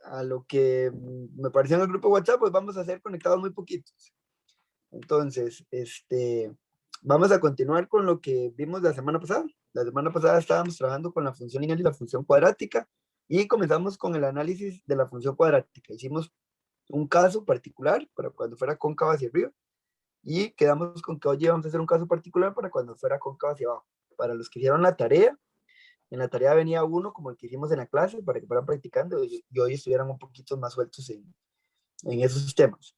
a lo que me pareció en el grupo WhatsApp, pues vamos a ser conectados muy poquitos. Entonces, vamos a continuar con lo que vimos la semana pasada. La semana pasada estábamos trabajando con la función lineal y la función cuadrática y comenzamos con el análisis de la función cuadrática. Hicimos un caso particular para cuando fuera cóncava hacia arriba y quedamos con que hoy vamos a hacer un caso particular para cuando fuera cóncava hacia abajo. Para los que hicieron la tarea, en la tarea venía uno como el que hicimos en la clase para que fueran practicando y hoy estuvieran un poquito más sueltos en esos temas.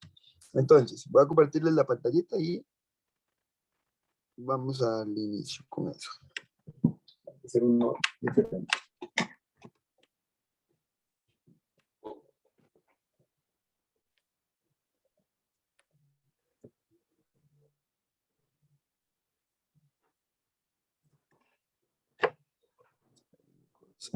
Entonces, voy a compartirles la pantallita y vamos al inicio con eso. Hacer uno diferente. Sí.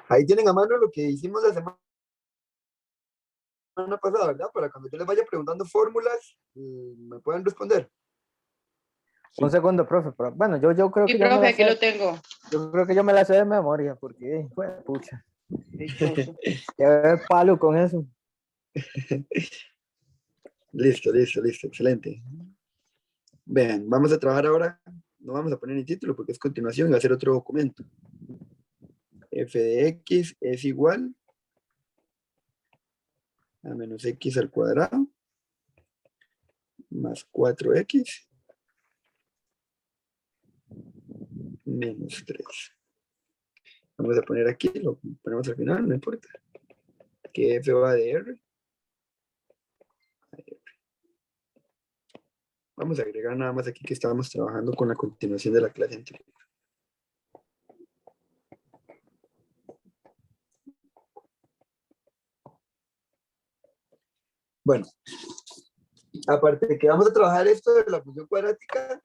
Ahí tienen a mano lo que hicimos la semana pasada, ¿verdad? Para cuando yo les vaya preguntando fórmulas, me puedan responder. Un segundo, profe. Bueno, yo creo Sí, que yo me profe, la aquí sé. lo tengo. Yo creo que yo me la sé de memoria, porque, pucha. Ya palo con eso. Listo, excelente. Vean, vamos a trabajar ahora, no vamos a poner ni título porque es continuación, va a ser otro documento. F de X es igual a menos X al cuadrado más 4X menos 3. Vamos a poner aquí, lo ponemos al final, no importa. Que F va de R a R. Vamos a agregar nada más aquí que estábamos trabajando con la continuación de la clase anterior. Bueno, aparte de que vamos a trabajar esto de la función cuadrática,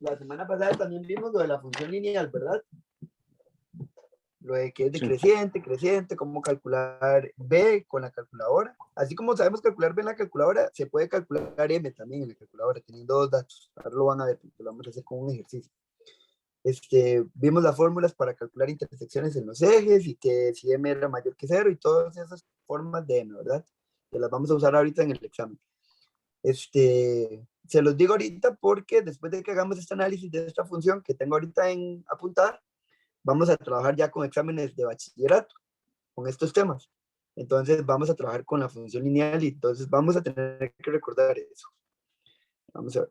la semana pasada también vimos lo de la función lineal, ¿verdad? Lo de que es decreciente, creciente, cómo calcular B con la calculadora. Así como sabemos calcular B en la calculadora, se puede calcular M también en la calculadora, teniendo dos datos. Ahora lo van a ver, porque lo vamos a hacer con un ejercicio. Vimos las fórmulas para calcular intersecciones en los ejes y que si M era mayor que 0 y todas esas formas de M, ¿verdad? Que las vamos a usar ahorita en el examen. Se los digo ahorita porque después de que hagamos este análisis de esta función que tengo ahorita en apuntar, vamos a trabajar ya con exámenes de bachillerato, con estos temas. Entonces vamos a trabajar con la función lineal y entonces vamos a tener que recordar eso. Vamos a ver.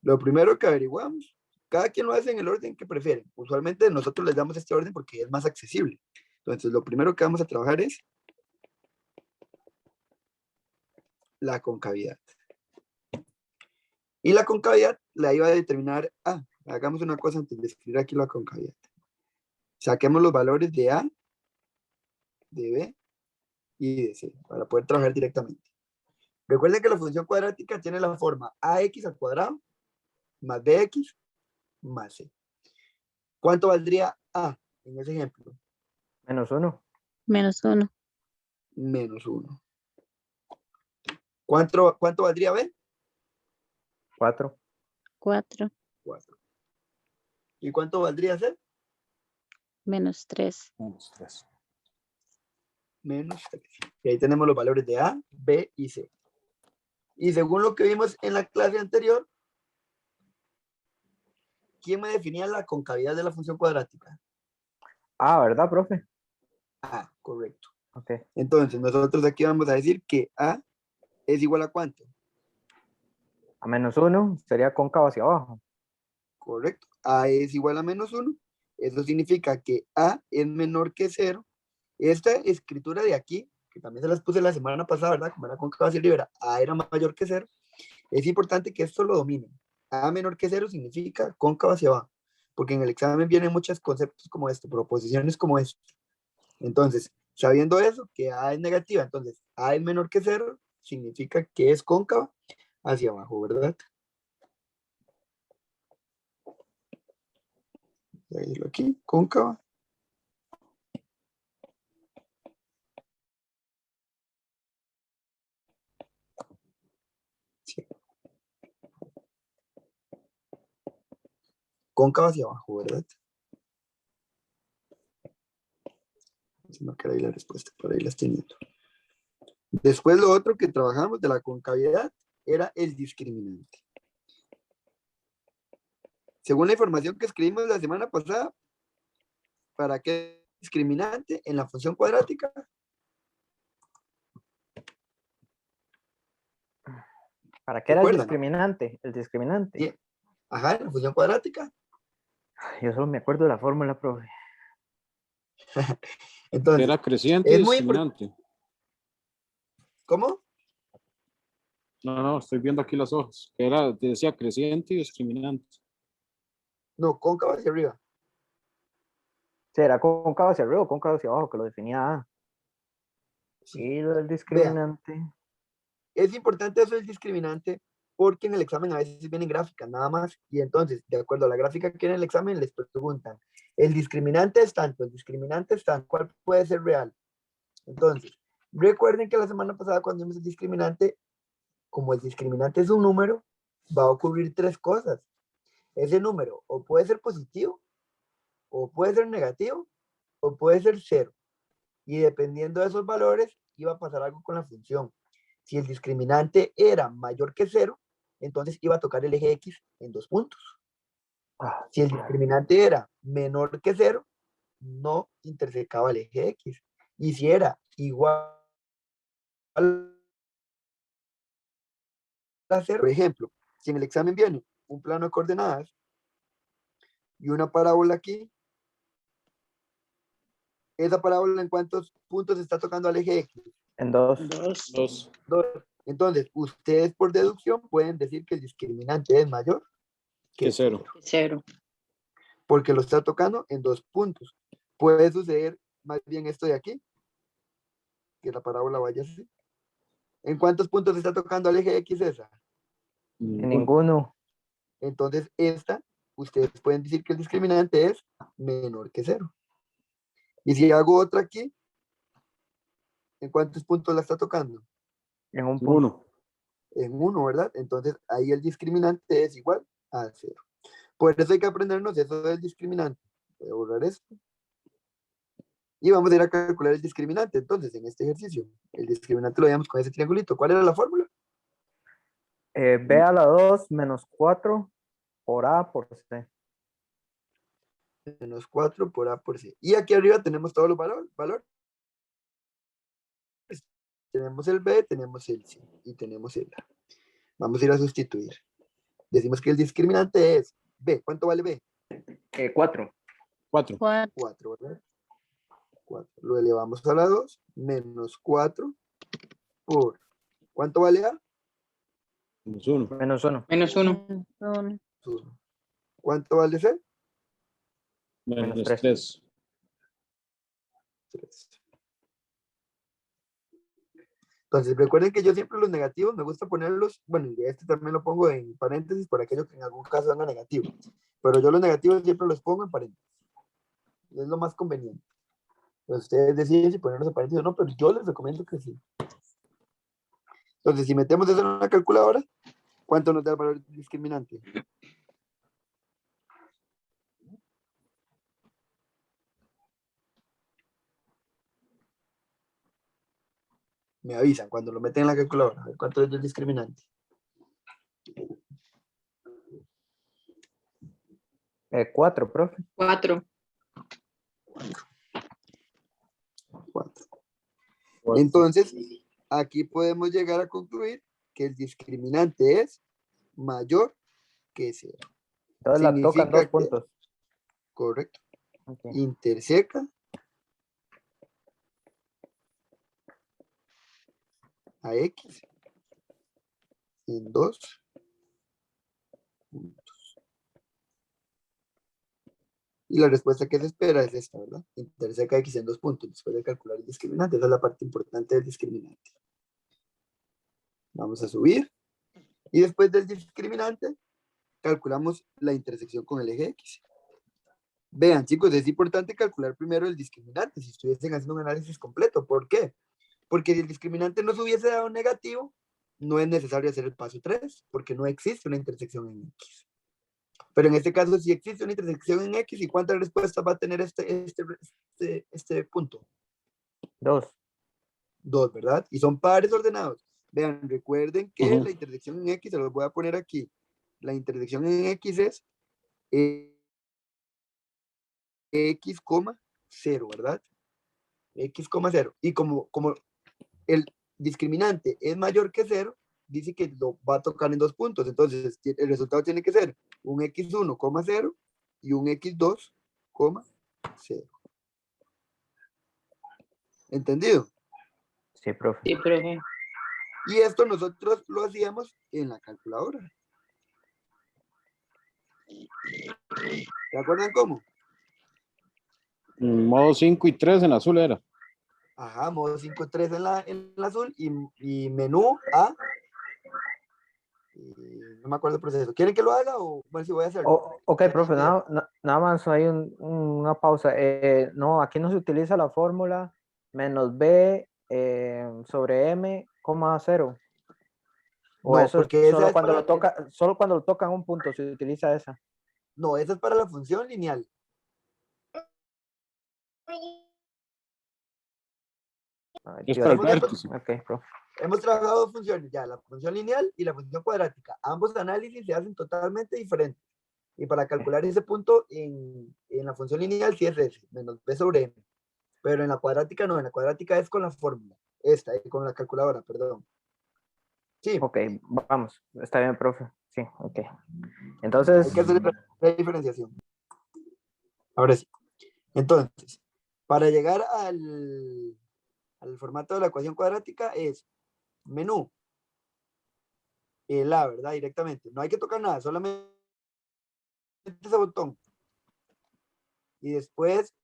Lo primero que averiguamos, cada quien lo hace en el orden que prefiere. Usualmente nosotros les damos este orden porque es más accesible. Entonces lo primero que vamos a trabajar es la concavidad. Y la concavidad la iba a determinar A. Hagamos una cosa antes de escribir aquí la concavidad. Saquemos los valores de A, de B y de C para poder trabajar directamente. Recuerden que la función cuadrática tiene la forma ax al cuadrado más bx más c. ¿Cuánto valdría A en ese ejemplo? -1. -1. Menos 1. ¿Cuánto valdría B? 4. 4. 4. ¿Y cuánto valdría C? -3. -3. Menos 3. Y ahí tenemos los valores de A, B y C. Y según lo que vimos en la clase anterior, ¿quién me definía la concavidad de la función cuadrática? Ah, ¿verdad, profe? A, correcto. Ok. Entonces, nosotros aquí vamos a decir que A es igual a ¿cuánto? A -1 sería cóncavo hacia abajo. Correcto. A es igual a menos 1. Eso significa que A es menor que 0. Esta escritura de aquí, que también se las puse la semana pasada, ¿verdad? Como era cóncava hacia arriba, A era mayor que 0. Es importante que esto lo dominen. A menor que 0 significa cóncavo hacia abajo. Porque en el examen vienen muchos conceptos como este, proposiciones como este. Entonces, Sabiendo eso, que A es negativa, entonces A es menor que 0, significa que es cóncava hacia abajo, ¿verdad? Voy a irlo aquí, cóncava. Sí. Cóncava hacia abajo, ¿verdad? Se me queda ahí la respuesta, por ahí las teniendo. Después lo otro que trabajamos de la concavidad era el discriminante. Según la información que escribimos la semana pasada, ¿para qué discriminante en la función cuadrática? ¿Para qué era el ¿Recuerdan? discriminante? El discriminante. Sí. Ajá, en la función cuadrática. Yo solo me acuerdo de la fórmula, profe. Entonces, Era creciente y es muy importante. discriminante. ¿Cómo? No, estoy viendo aquí las hojas. Que era, te decía creciente y discriminante. No, cóncava hacia arriba. Sí, era cóncavo hacia arriba o cóncavo hacia abajo, que lo definía A. Sí. Y lo del Vean, discriminante. es importante eso del discriminante porque en el examen a veces vienen gráficas nada más y entonces, de acuerdo a la gráfica que en el examen, les preguntan, el discriminante es tanto, el discriminante es tanto, ¿cuál puede ser real? Entonces, recuerden que la semana pasada cuando vimos el discriminante, como el discriminante es un número, va a ocurrir tres cosas. Ese número o puede ser positivo, o puede ser negativo, o puede ser cero. Y dependiendo de esos valores, iba a pasar algo con la función. Si el discriminante era mayor que cero, entonces iba a tocar el eje X en 2 puntos. Si el discriminante era menor que cero, no intersecaba el eje X. Y si era igual a cero, por ejemplo, si en el examen viene un plano de coordenadas y una parábola aquí, esa parábola en cuántos puntos está tocando al eje X. En 2. Dos. 2. Entonces, ustedes por deducción pueden decir que el discriminante es mayor Que cero. Cero. porque lo está tocando en 2 puntos. Puede suceder más bien esto de aquí, que la parábola vaya así. ¿En cuántos puntos está tocando al eje X esa? En ninguno. Entonces, esta, ustedes pueden decir que el discriminante es menor que 0. Y si hago otra aquí, ¿en cuántos puntos la está tocando? En un punto. Uno. En 1, ¿verdad? Entonces, ahí el discriminante es igual a 0. Por eso hay que aprendernos eso del discriminante. Voy a borrar esto. Y vamos a ir a calcular el discriminante. Entonces, en este ejercicio, el discriminante lo veamos con ese triangulito. ¿Cuál era la fórmula? B a la 2 menos 4 por A por C. Menos 4 por A por C. Y aquí arriba tenemos todos los valores. Tenemos el B, tenemos el C y tenemos el A. Vamos a ir a sustituir. Decimos que el discriminante es B. ¿Cuánto vale B? 4. 4. 4. 4, ¿verdad? 4. Lo elevamos a la 2. Menos 4 por... ¿Cuánto vale A? Menos 1. Menos 1. Menos uno. 1. 1. ¿Cuánto vale C? Menos tres. 3. 3. Entonces, recuerden que yo siempre los negativos me gusta ponerlos, bueno, y este también lo pongo en paréntesis por aquello que en algún caso venga negativo, pero yo los negativos siempre los pongo en paréntesis. Es lo más conveniente. Entonces, ustedes deciden si ponerlos en paréntesis o no, pero yo les recomiendo que sí. Entonces, si metemos eso en una calculadora, ¿cuánto nos da el valor discriminante? Me avisan cuando lo meten en la calculadora. A ver cuánto es el discriminante. 4, profe. 4. 4. Entonces, aquí podemos llegar a concluir que el discriminante es mayor que 0. Entonces la tocan Significa 2 que, puntos. correcto, Okay. interseca a X en 2 puntos. Y la respuesta que se espera es esta, ¿verdad? Interseca X en 2 puntos después de calcular el discriminante. Esa es la parte importante del discriminante. Vamos a subir. Y después del discriminante, calculamos la intersección con el eje X. Vean, chicos, es importante calcular primero el discriminante si estuviesen haciendo un análisis completo. ¿Por qué? Porque si el discriminante no se hubiese dado negativo, no es necesario hacer el paso 3, porque no existe una intersección en X. Pero en este caso, sí existe una intersección en X, ¿y cuántas respuestas va a tener este punto? 2. 2, ¿verdad? Y son pares ordenados. Vean, recuerden que Ujú. la intersección en X, se los voy a poner aquí. La intersección en X es X, 0, ¿verdad? X, 0. Y como el discriminante es mayor que 0, dice que lo va a tocar en 2 puntos. Entonces, el resultado tiene que ser un X1, 0 y un X2, 0. ¿Entendido? Sí, profe. Sí, profe. Y esto nosotros lo hacíamos en la calculadora. ¿Se acuerdan cómo? Modo 5 y 3 en azul era. Ajá, modo 5.3 en la azul y menú A. No me acuerdo el proceso. ¿Quieren que lo haga o bueno, si voy a hacerlo? Ok, profe, nada más hay una pausa. No, aquí no se utiliza la fórmula menos B sobre M, 0. O No, eso es porque esa solo es cuando para, lo toca, solo cuando lo tocan un punto se utiliza esa. no, esa es para la función lineal. Ay, Es Dios. para el Estamos vértice. Ok, profe. Hemos trabajado dos funciones ya, la función lineal y la función cuadrática. Ambos análisis se hacen totalmente diferentes. Y para calcular ese punto en la función lineal sí es ese, menos b sobre m. Pero en la cuadrática no, en la cuadrática es con la fórmula. Con la calculadora, perdón. Sí, Ok, vamos. Está bien, profe. Sí, ok. hay Entonces, que hacer la diferenciación. Ahora sí. Entonces, para llegar al formato de la ecuación cuadrática es menú, la, ¿verdad? Directamente. No hay que tocar nada, solamente ese botón. Y después,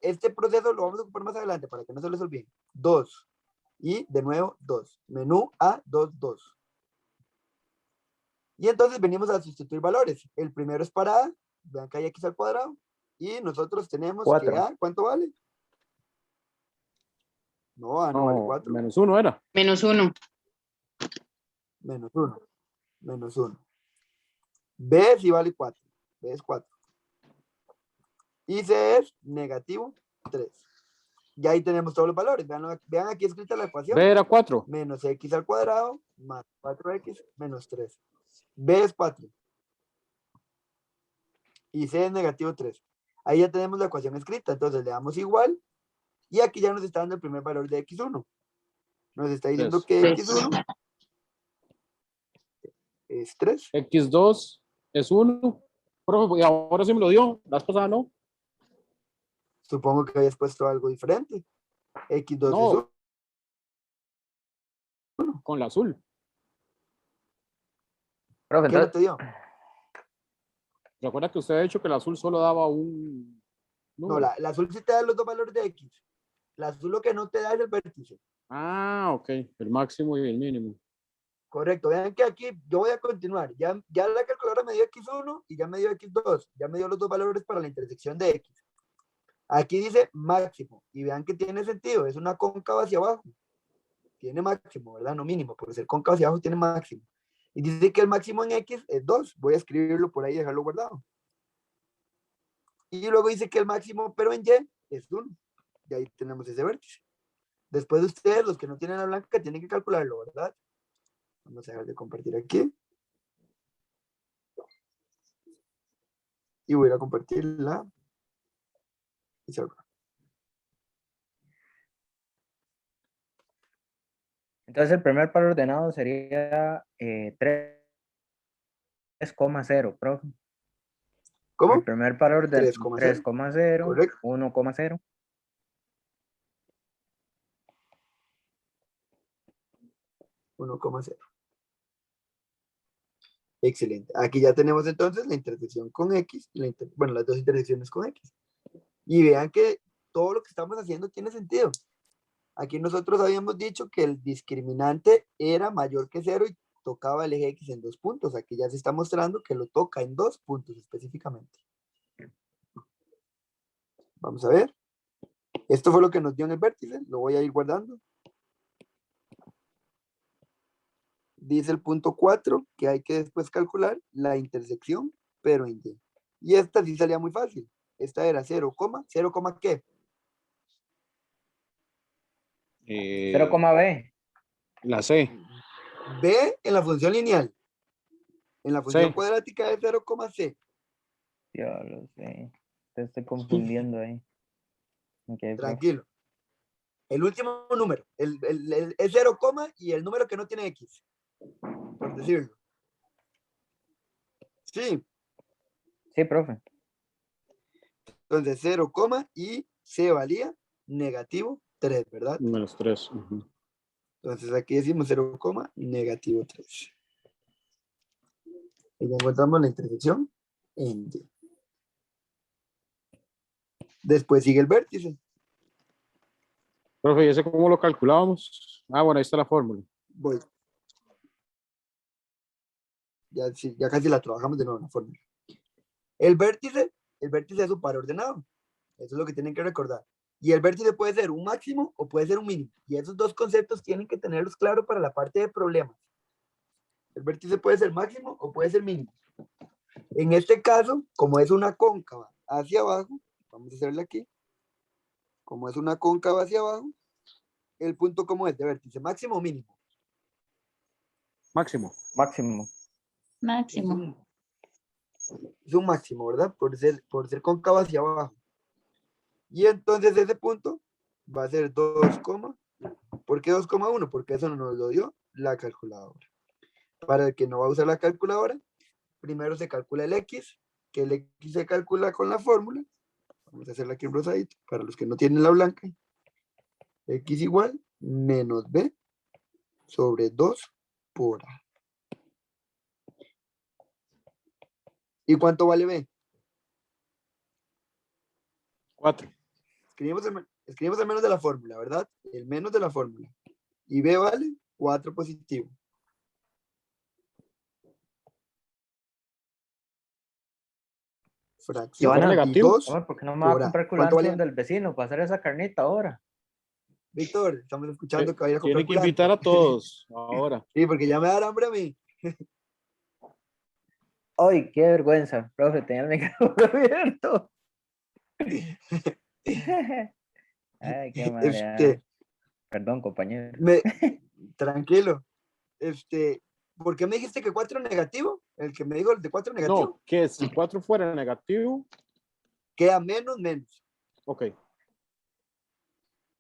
este proceso lo vamos a ocupar más adelante para que no se les olvide. 2. Y de nuevo, 2. Menú A, 2, 2. Y entonces venimos a sustituir valores. El primero es para A. Vean que hay X al cuadrado. Y nosotros tenemos que 4. A, ¿cuánto vale? No, A no vale No, 4. menos 1 era. -1. Menos 1. Menos 1. B sí vale 4. B es 4. Y C es negativo 3. Y ahí tenemos todos los valores. Vean aquí escrita la ecuación. B era 4. Menos X al cuadrado más 4X menos 3. B es 4. Y C es negativo 3. Ahí ya tenemos la ecuación escrita. Entonces le damos igual. Y aquí ya nos está dando el primer valor de X1. Nos está diciendo que X1 es 3. X2 es 1. Profe, y ahora sí me lo dio. La vez pasada no. Supongo que hayas puesto algo diferente. X2 es No, 1. con la azul. Profe, ¿Qué no entonces, te dio? Recuerda que usted ha dicho que el azul solo daba un No, número. la azul sí te da los dos valores de X. La azul lo que no te da es el vértice. Ah, ok. El máximo y el mínimo. Correcto. Vean que aquí yo voy a continuar. Ya la calculadora me dio X1 y ya me dio X2. Ya me dio los dos valores para la intersección de X. Aquí dice máximo. Y vean que tiene sentido. Es una cóncava hacia abajo. Tiene máximo, ¿verdad? No mínimo. Por ser cóncava hacia abajo tiene máximo. Y dice que el máximo en X es 2. Voy a escribirlo por ahí y dejarlo guardado. Y luego dice que el máximo, pero en Y, es 1. Y ahí tenemos ese vértice. Después de ustedes, los que no tienen la blanca, tienen que calcularlo, ¿verdad? Vamos a dejar de compartir aquí. Y voy a ir a compartir la pizarra. entonces el primer par ordenado sería 3,0, profe. ¿Cómo? El primer par ordenado 3,0. 3,0, Correcto. 1,0. 1,0. Excelente. Aquí ya tenemos entonces la intersección con X, bueno, las dos intersecciones con X. Y vean que todo lo que estamos haciendo tiene sentido. Aquí nosotros habíamos dicho que el discriminante era mayor que 0 y tocaba el eje X en 2 puntos. Aquí ya se está mostrando que lo toca en 2 puntos específicamente. Vamos a ver. Esto fue lo que nos dio en el vértice. Lo voy a ir guardando. Dice el punto 4 que hay que después calcular la intersección, pero en Y. Y esta sí salía muy fácil. Esta era 0, 0, ¿qué? 0, B. La C. B en la función lineal. En la función C. cuadrática es 0, C. Yo lo sé. Te estoy confundiendo ahí. Ok, profe. Tranquilo. El último número. Es 0, y el número que no tiene X. Por decirlo. Sí. Sí, profe. Entonces 0, y C valía negativo 3, ¿verdad? Menos 3. Entonces aquí decimos 0, negativo 3. Y ya encontramos la intersección en Y. Después sigue el vértice. Profe, ¿y ese cómo lo calculábamos? Ah, bueno, ahí está la fórmula. Voy. Ya, sí, ya casi la trabajamos de nuevo en la fórmula. El vértice es un par ordenado. Eso es lo que tienen que recordar. Y el vértice puede ser un máximo o puede ser un mínimo. Y esos dos conceptos tienen que tenerlos claros para la parte de problemas. El vértice puede ser máximo o puede ser mínimo. En este caso, como es una cóncava hacia abajo, vamos a hacerle aquí. Como es una cóncava hacia abajo, el punto como es de vértice, máximo o mínimo. Máximo. Máximo. Máximo. Es un máximo, ¿verdad? Por ser cóncava hacia abajo. Y entonces ese punto va a ser 2, ¿por qué 2,1? Porque eso nos lo dio la calculadora. Para el que no va a usar la calculadora, primero se calcula el X, que el X se calcula con la fórmula. Vamos a hacerla aquí en rosadito, para los que no tienen la blanca. X igual menos B sobre 2 por A. ¿Y cuánto vale B? 4. Escribimos el menos de la fórmula, ¿verdad? El menos de la fórmula. Y B vale 4 positivo. Fracción Joana, y negativo. 2 Amor, ¿por qué no me va a por A. comprar ¿Cuánto culantro vale? del vecino para hacer esa carnita ahora? Víctor, estamos escuchando que va a ir a comprar Tiene que invitar a todos ahora. Sí, porque ya me da hambre a mí. ¡Ay, qué vergüenza! Profe, tenía el micrófono abierto. Ay, qué madre. Perdón, compañero. Tranquilo. ¿Por qué me dijiste que 4 negativo? El que me dijo el de 4 negativo. No, que si 4 fuera negativo. Queda menos. Ok.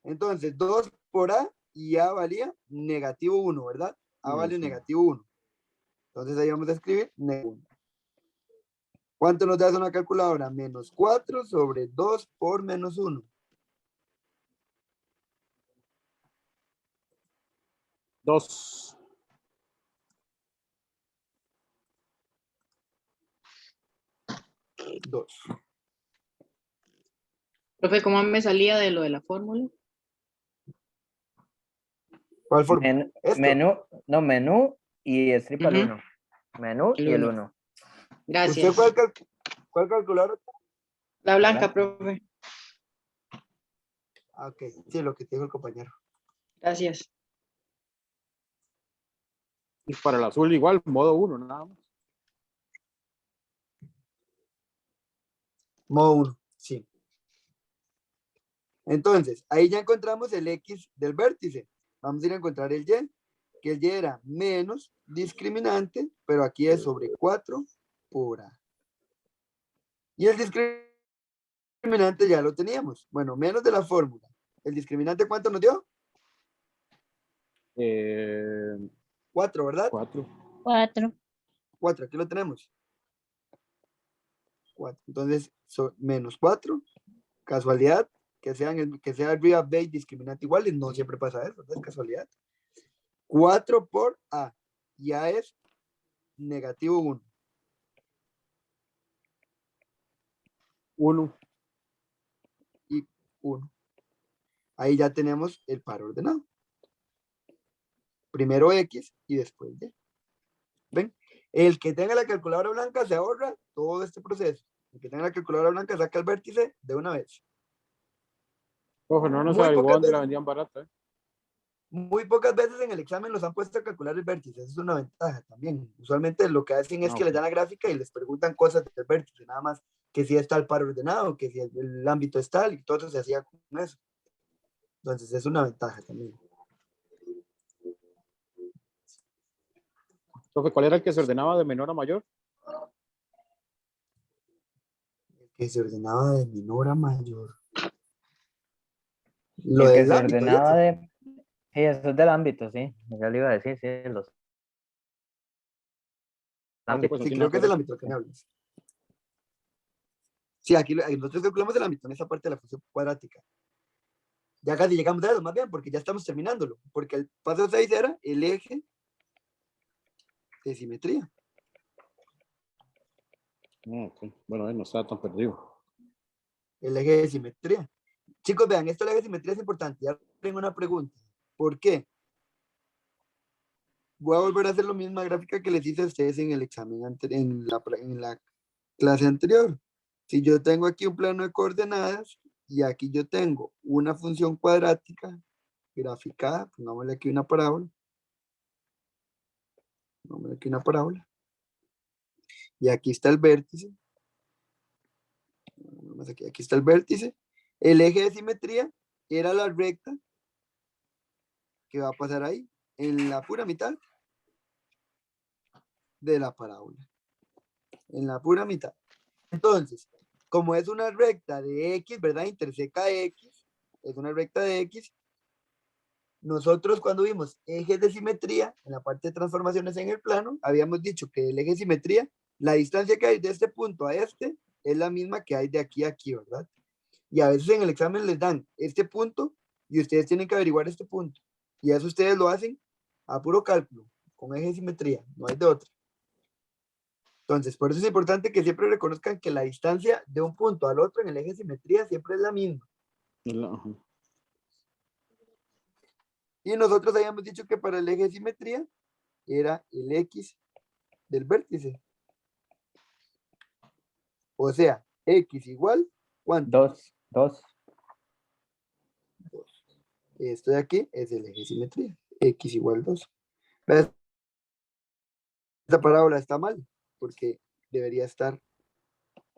Entonces, 2 por A y A valía negativo 1, ¿verdad? A vale negativo 1. Entonces ahí vamos a escribir negativo 1. ¿Cuánto nos da una calculadora? Menos 4 sobre 2 por menos 1. 2. 2. Profe, ¿cómo me salía de lo de la fórmula? ¿Cuál fórmula? Menú y estripa el 1. Menú El y el 1. 1. Gracias. ¿Usted cuál calculadora? La blanca, profe. Ah, ok. Sí, lo que te dijo el compañero. Gracias. Y para el azul igual, modo 1, nada más. Modo 1, sí. Entonces, ahí ya encontramos el X del vértice. Vamos a ir a encontrar el Y, que el Y era menos discriminante, pero aquí es sobre 4 por A. Y el discriminante ya lo teníamos. Bueno, menos de la fórmula. ¿El discriminante cuánto nos dio? 4, ¿verdad? 4. 4. 4, aquí lo tenemos. 4. Entonces, menos 4. Casualidad, que sea el real base discriminante igual, y no siempre pasa eso, ¿no? Es casualidad. 4 por A. Y A es negativo 1. 1. Y 1. Ahí ya tenemos el par ordenado. Primero X y después Y. ¿Ven? El que tenga la calculadora blanca se ahorra todo este proceso. El que tenga la calculadora blanca saca el vértice de una vez. Profe, no nos Muy averiguó pocas dónde la veces. vendían barata. Muy pocas veces en el examen los han puesto a calcular el vértice. Eso es una ventaja también. Usualmente lo que hacen es Ah, que les ok. dan la gráfica y les preguntan cosas del vértice, nada más que si está el par ordenado, que si el ámbito es tal, y todo eso se hacía con eso. Entonces es una ventaja también. Profe, ¿cuál era el que se ordenaba de menor a mayor? Que se ordenaba de menor a mayor. Y Lo el que del se ámbito, ¿y ordenaba eso? de... Sí, eso es del ámbito, sí. Ya le iba a decir, sí, los Ah, ok, pues ámbitos. no Sí, tiene creo nada que que es el ver. ámbito que me hablas. Sí, aquí nosotros calculamos el ámbito en esa parte de la función cuadrática. Ya casi llegamos a eso, más bien, porque ya estamos terminándolo. Porque el paso 6 era el eje de simetría. Ok. Bueno, no estaba tan perdido. El eje de simetría. Chicos, vean, esto del eje de simetría es importante. Ya tengo una pregunta. ¿Por qué? Voy a volver a hacer la misma gráfica que les hice a ustedes en el examen en la clase anterior. Si yo tengo aquí un plano de coordenadas y aquí yo tengo una función cuadrática graficada, pongámosle aquí una parábola. Pongámosle aquí una parábola. Y aquí está el vértice. Aquí está el vértice. El eje de simetría era la recta que va a pasar ahí, en la pura mitad de la parábola. En la pura mitad. Entonces, como es una recta de X, ¿verdad? Interseca X, es una recta de X. Nosotros cuando vimos ejes de simetría, en la parte de transformaciones en el plano, habíamos dicho que el eje de simetría, la distancia que hay de este punto a este, es la misma que hay de aquí a aquí, ¿verdad? Y a veces en el examen les dan este punto y ustedes tienen que averiguar este punto. Y eso ustedes lo hacen a puro cálculo, con eje de simetría, no hay de otra. Entonces, por eso es importante que siempre reconozcan que la distancia de un punto al otro en el eje de simetría siempre es la misma. Ajá. Y nosotros habíamos dicho que para el eje de simetría era el X del vértice. O sea, X igual, ¿cuánto? 2. Esto de aquí es el eje de simetría. X igual 2. Esta parábola está mal, porque debería estar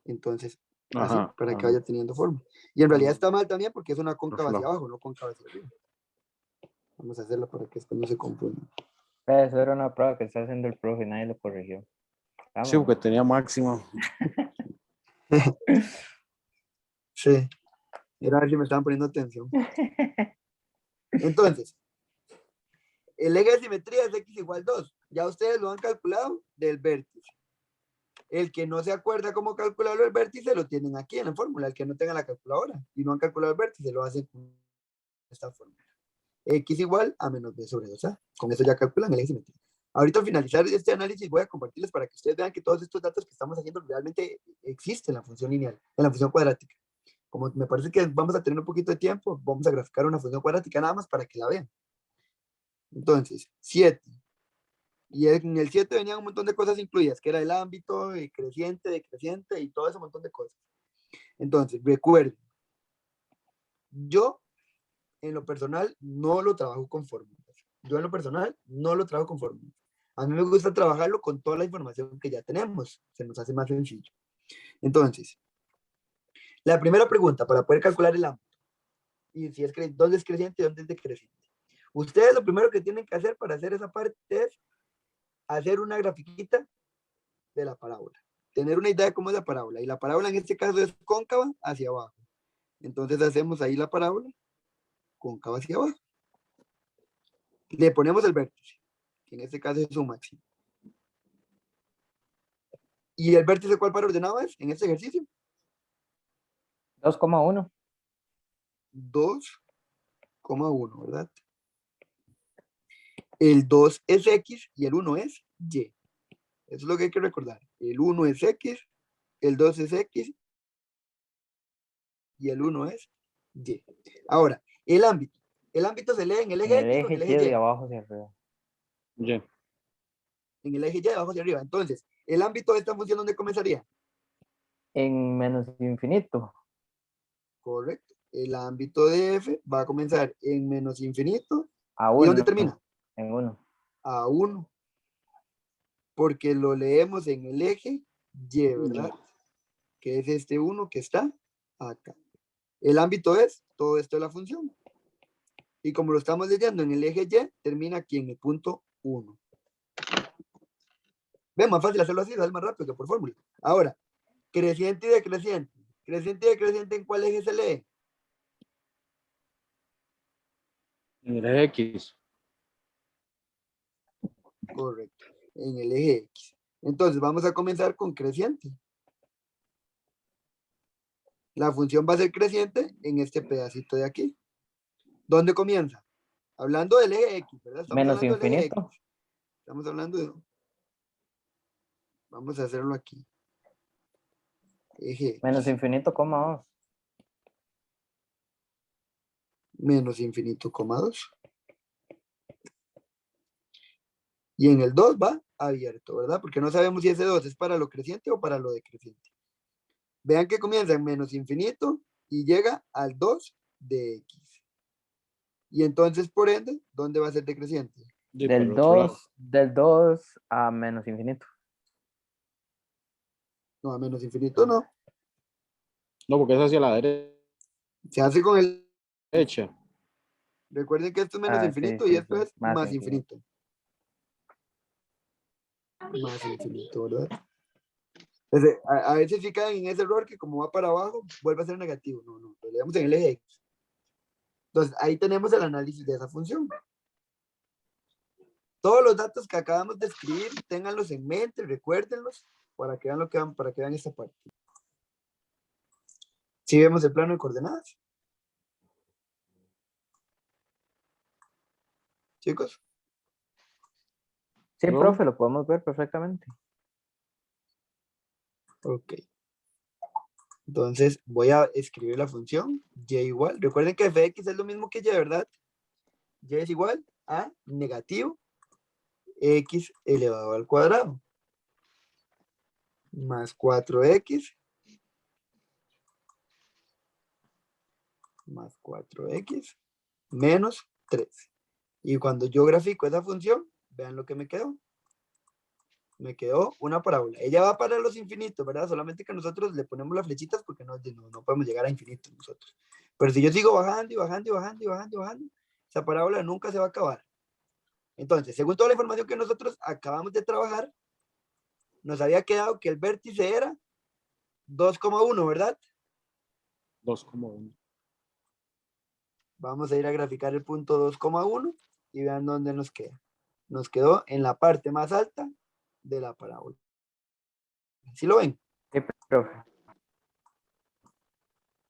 entonces así, Ajá. para que vaya teniendo forma. Y en realidad Ajá. está mal también porque es una cóncava hacia Flojo. abajo, no cóncava hacia arriba. Vamos a hacerlo para que después no se confunda. Eso era una prueba que está haciendo el profe y nadie lo corrigió. Sí, Vamos. porque tenía máximo. Sí, era a ver si me estaban poniendo atención. Entonces, el eje de simetría es X igual 2. Ya ustedes lo han calculado del vértice. El que no se acuerda cómo calcularlo el vértice, lo tienen aquí en la fórmula. El que no tenga la calculadora y no han calculado el vértice, lo hacen con esta fórmula. X igual a menos b sobre 2a. Con eso ya calculan el eje de simetría. Ahorita al finalizar este análisis voy a compartirles para que ustedes vean que todos estos datos que estamos haciendo realmente existen en la función lineal, en la función cuadrática. Como me parece que vamos a tener un poquito de tiempo, vamos a graficar una función cuadrática nada más para que la vean. Entonces, 7. Y en el 7 venían un montón de cosas incluidas, que era el ámbito, creciente, decreciente y todo ese montón de cosas. Entonces, recuerden, yo en lo personal no lo trabajo con fórmulas. Yo en lo personal no lo trabajo con fórmulas. A mí me gusta trabajarlo con toda la información que ya tenemos. Se nos hace más sencillo. Entonces, la primera pregunta para poder calcular el ámbito. Y si es dónde es creciente y dónde es decreciente. Ustedes lo primero que tienen que hacer para hacer esa parte es hacer una grafiquita de la parábola. Tener una idea de cómo es la parábola. Y la parábola en este caso es cóncava hacia abajo. Entonces hacemos ahí la parábola cóncava hacia abajo. Le ponemos el vértice, que en este caso es su máximo. ¿Y el vértice cuál par ordenado es en este ejercicio? 2,1. 2,1, ¿verdad? El 2 es X y el 1 es Y. Eso es lo que hay que recordar. El 1 es X, el 2 es X y el 1 es Y. Ahora, el ámbito. El ámbito se lee en el En eje el X o en eje el Y eje de Y. abajo hacia arriba. Y. En el eje Y de abajo hacia arriba. Entonces, el ámbito de esta función, ¿dónde comenzaría? En menos infinito. Correcto. El ámbito de F va a comenzar en menos infinito. A ¿Y dónde 1. termina? En 1. A 1. Porque lo leemos en el eje Y, ¿verdad? Que es este 1 que está acá. El ámbito es todo esto de la función. Y como lo estamos leyendo en el eje Y, termina aquí en el punto 1. Ve, más fácil hacerlo así, sale más rápido que por fórmula. Ahora, creciente y decreciente. Creciente y decreciente, ¿en cuál eje se lee? En el eje X. Correcto, en el eje X. Entonces, vamos a comenzar con creciente. La función va a ser creciente en este pedacito de aquí. ¿Dónde comienza? Hablando del eje X, ¿verdad? Estamos Menos hablando del eje infinito. X. Estamos hablando de... Vamos a hacerlo aquí. Eje X. Menos infinito, coma 2. Menos infinito, coma 2. Y en el 2 va abierto, ¿verdad? Porque no sabemos si ese 2 es para lo creciente o para lo decreciente. Vean que comienza en menos infinito y llega al 2 de X. Y entonces, por ende, ¿dónde va a ser decreciente? Y por el Del otro lado. 2, del 2 a menos infinito. No, a menos infinito no. No, porque es hacia la Se hace con el... derecha. Recuerden que esto es menos Ah, sí, infinito y sí, esto sí. es más infinito. Más infinito, ¿verdad? Entonces, a veces sí caen en ese error que como va para abajo, vuelve a ser negativo. No, no, lo leemos en el eje X. Entonces, ahí tenemos el análisis de esa función. Todos los datos que acabamos de escribir, ténganlos en mente, recuérdenlos, para que vean lo que van, para que vean esta parte. Si vemos el plano de coordenadas. Chicos, Sí, ¿No? profe, lo podemos ver perfectamente. ok. Entonces voy a escribir la función y igual. Recuerden que fx es lo mismo que y, ¿verdad? Y es igual a negativo x elevado al cuadrado más 4x más 4x menos 3. Y cuando yo grafico esa función, vean lo que me quedó. Me quedó una parábola. Ella va para los infinitos, ¿verdad? Solamente que nosotros le ponemos las flechitas porque no podemos llegar a infinito nosotros. Pero si yo sigo bajando y bajando y bajando y bajando y bajando, esa parábola nunca se va a acabar. Entonces, según toda la información que nosotros acabamos de trabajar, nos había quedado que el vértice era 2,1, ¿verdad? 2,1. Vamos a ir a graficar el punto 2,1 y vean dónde nos queda. Nos quedó en la parte más alta de la parábola. ¿Sí lo ven? Sí, profe.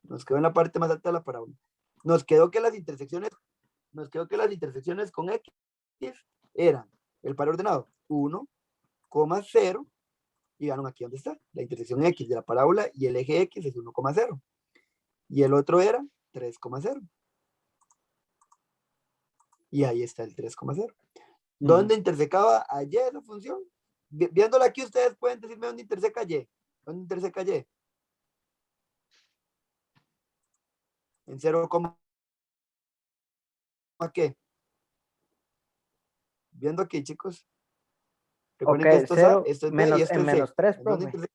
Nos quedó en la parte más alta de la parábola. Nos quedó que las intersecciones con X eran el par ordenado 1,0 y vean aquí dónde está, la intersección X de la parábola y el eje X es 1,0 y el otro era 3,0 y ahí está el 3,0. ¿Dónde intersecaba a Y esa función? Viéndola aquí ustedes pueden decirme dónde interseca Y. ¿Dónde interseca Y? En 0, ¿qué? Viendo aquí, chicos. Recuerden Ok, que esto es A, 0 esto es B y menos, esto en es C. menos 3, ¿En dónde profe. interseca?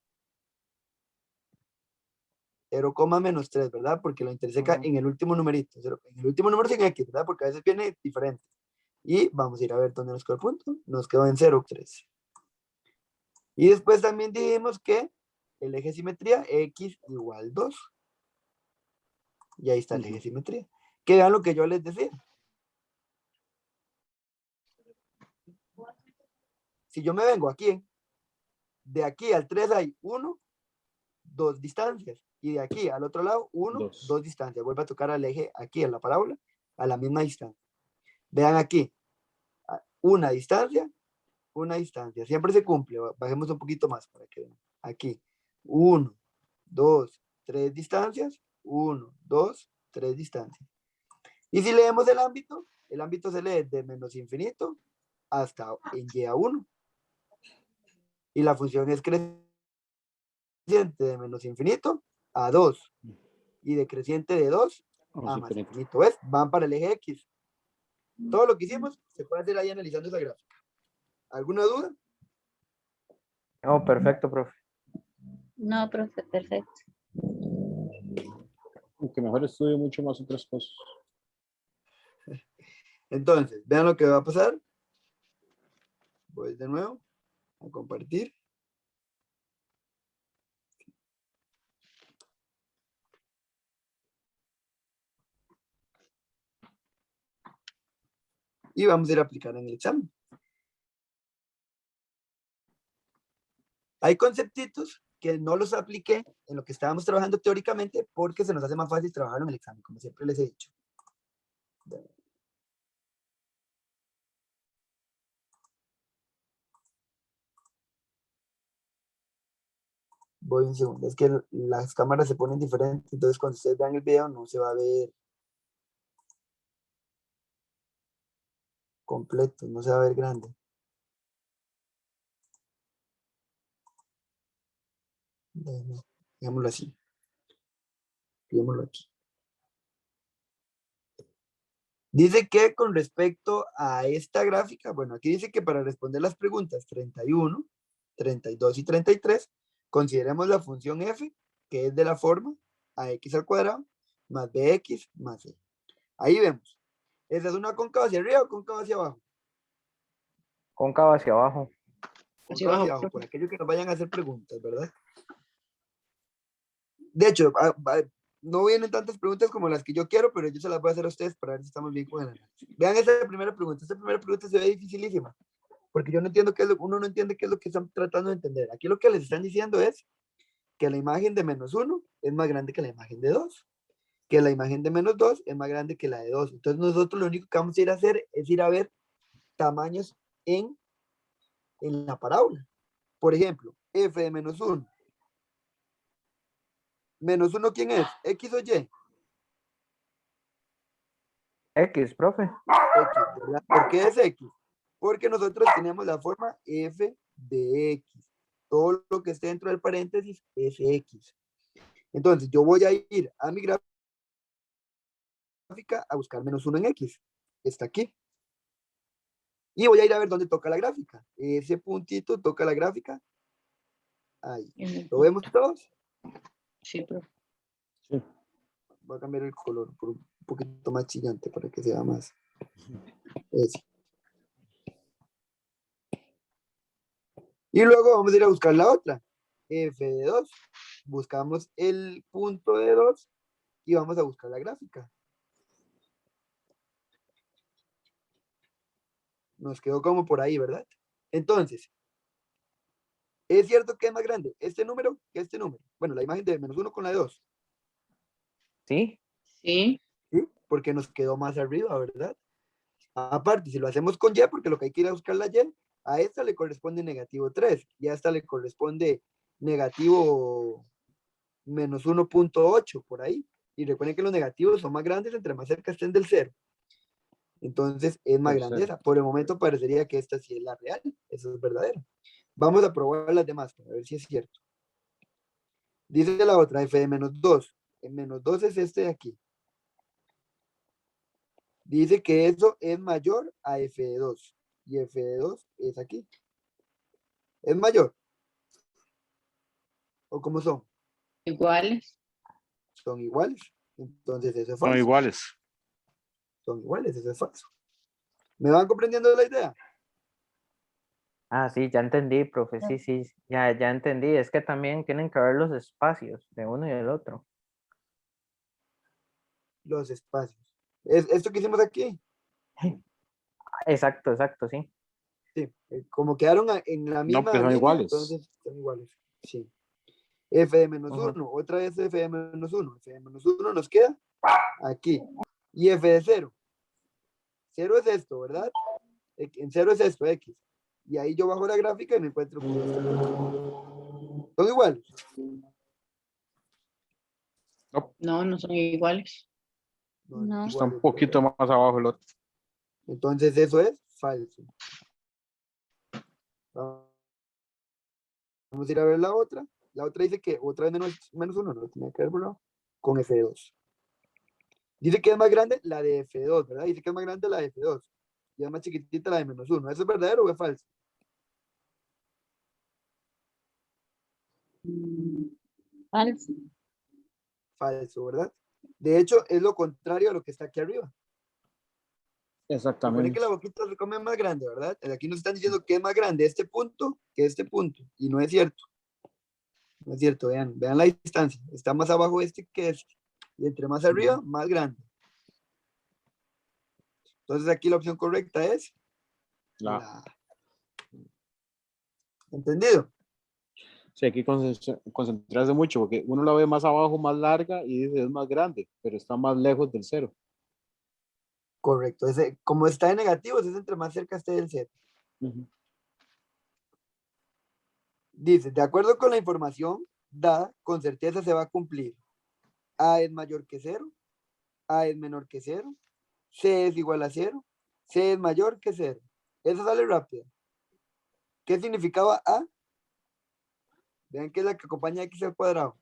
0, menos 3, ¿verdad? Porque lo interseca en el último numerito. En el último número sin X, ¿verdad? Porque a veces viene diferente. Y vamos a ir a ver dónde nos quedó el punto. Nos quedó en 0,3. Y después también dijimos que el eje de simetría X igual 2. Y ahí está el eje de simetría. Que vean lo que yo les decía. Si yo me vengo aquí, de aquí al 3 hay 1, 2 distancias. Y de aquí al otro lado, 1, 2 distancias. Vuelve a tocar al eje aquí en la parábola, a la misma distancia. Vean aquí, una distancia, una distancia. Siempre se cumple. Bajemos un poquito más para que vean. Aquí. 1, 2, 3 distancias. 1, 2, 3 distancias. Y si leemos el ámbito se lee de menos infinito hasta en y a 1. Y la función es creciente de menos infinito a 2. Y decreciente de 2 a más infinito. ¿Ves? Van para el eje X. Todo lo que hicimos se puede hacer ahí analizando esa gráfica. ¿Alguna duda? Oh, perfecto, profe. No, profe, perfecto. Aunque mejor estudio mucho más otras cosas. Entonces, vean lo que va a pasar. Voy de nuevo a compartir. Y vamos a ir a aplicar en el examen. Hay conceptitos que no los apliqué en lo que estábamos trabajando teóricamente porque se nos hace más fácil trabajarlo en el examen, como siempre les he dicho. Voy un segundo, es que las cámaras se ponen diferentes, entonces cuando ustedes vean el video no se va a ver completo, no se va a ver grande. Digámoslo así. Digámoslo aquí. Dice que con respecto a esta gráfica, bueno, aquí dice que para responder las preguntas 31, 32 y 33, consideremos la función f, que es de la forma ax al cuadrado más bx más c. Ahí vemos. ¿Esa es una cóncava hacia arriba o cóncava hacia abajo? Cóncava hacia abajo. Hacia Cóncava hacia abajo, abajo, por profe. aquellos que nos vayan a hacer preguntas, ¿verdad? De hecho, no vienen tantas preguntas como las que yo quiero, pero yo se las voy a hacer a ustedes para ver si estamos bien con el análisis. Vean esta primera pregunta. Esta primera pregunta se ve dificilísima, porque yo no entiendo uno no entiende qué es lo que están tratando de entender. Aquí lo que les están diciendo es que la imagen de -1 es más grande que la imagen de 2, que la imagen de -2 es más grande que la de 2. Entonces nosotros lo único que vamos a ir a hacer es ir a ver tamaños en la parábola. Por ejemplo, f de -1. -1, ¿quién es? ¿X o Y? X, profe. X, ¿verdad? ¿Por qué es X? Porque nosotros tenemos la forma f de X. Todo lo que esté dentro del paréntesis es X. Entonces, yo voy a ir a mi gráfica a buscar -1 en X. Está aquí. Y voy a ir a ver dónde toca la gráfica. Ese puntito toca la gráfica. Ahí. ¿Lo vemos todos? Sí, profe. Sí. Voy a cambiar el color por un poquito más chillante para que sea más. Ese. Y luego vamos a ir a buscar la otra. F de 2. Buscamos el punto de 2 y vamos a buscar la gráfica. Nos quedó como por ahí, ¿verdad? Entonces, ¿es cierto que es más grande este número que este número? Bueno, la imagen de -1 con la de 2. ¿Sí? Sí. ¿Sí? Porque nos quedó más arriba, ¿verdad? Aparte, si lo hacemos con y, porque lo que hay que ir a buscar la y, a esta le corresponde -3 y a esta le corresponde negativo -1.8 por ahí. Y recuerden que los negativos son más grandes entre más cerca estén del 0. Entonces es más grande esa. Por el momento parecería que esta sí es la real. Eso es verdadero. Vamos a probar las demás para ver si es cierto. Dice la otra, f de -2. El -2 es este de aquí. Dice que eso es mayor a f de 2. Y f de 2 es aquí. ¿Es mayor? ¿O cómo son? Iguales. Son iguales. Entonces eso es Son falso. iguales. Son iguales, eso es falso. ¿Me van comprendiendo la idea? Ah, sí, ya entendí, profe. Sí, sí, ya entendí. Es que también tienen que ver los espacios de uno y del otro. Los espacios. Esto que hicimos aquí, Exacto, exacto, sí. sí, como quedaron en la No, misma porque son línea, iguales. entonces son iguales. Sí. F de -1, Ujú. otra vez F de -1. F de -1 nos queda aquí. Y F de 0. 0 es esto, ¿verdad? En 0 es esto, X. Y ahí yo bajo la gráfica y me encuentro con este punto. ¿Son iguales? No, no son iguales. No. Está un iguales, poquito ¿verdad? más abajo el otro. Entonces eso es falso. Vamos a ir a ver la otra. La otra dice que otra vez menos uno, no tenía que ver, bro, con F2. Dice que es más grande la de F2, ¿verdad? Dice que es más grande la de F2. Y es más chiquitita la de menos uno. ¿Eso es verdadero o es falso? Mm, Falso. Falso, ¿verdad? De hecho, es lo contrario a lo que está aquí arriba. Recuerden Exactamente. que la boquita se come más grande, ¿verdad? Aquí nos están diciendo que es más grande este punto que este punto. Y no es cierto. No es cierto, vean la distancia. Está más abajo este que este. Y entre más arriba, más grande. Entonces aquí la opción correcta es La, la A. ¿Entendido? sí, hay que concentrarse mucho porque uno la ve más abajo, más larga y dice es más grande, pero está más lejos del cero. Correcto. Como está en negativos, es entre más cerca esté del cero. Ujú. Dice, de acuerdo con la información dada, con certeza se va a cumplir. A es mayor que cero, A es menor que cero, C es igual a cero, C es mayor que cero. Eso sale rápido. ¿Qué significaba A? Vean que es la que acompaña a X al cuadrado.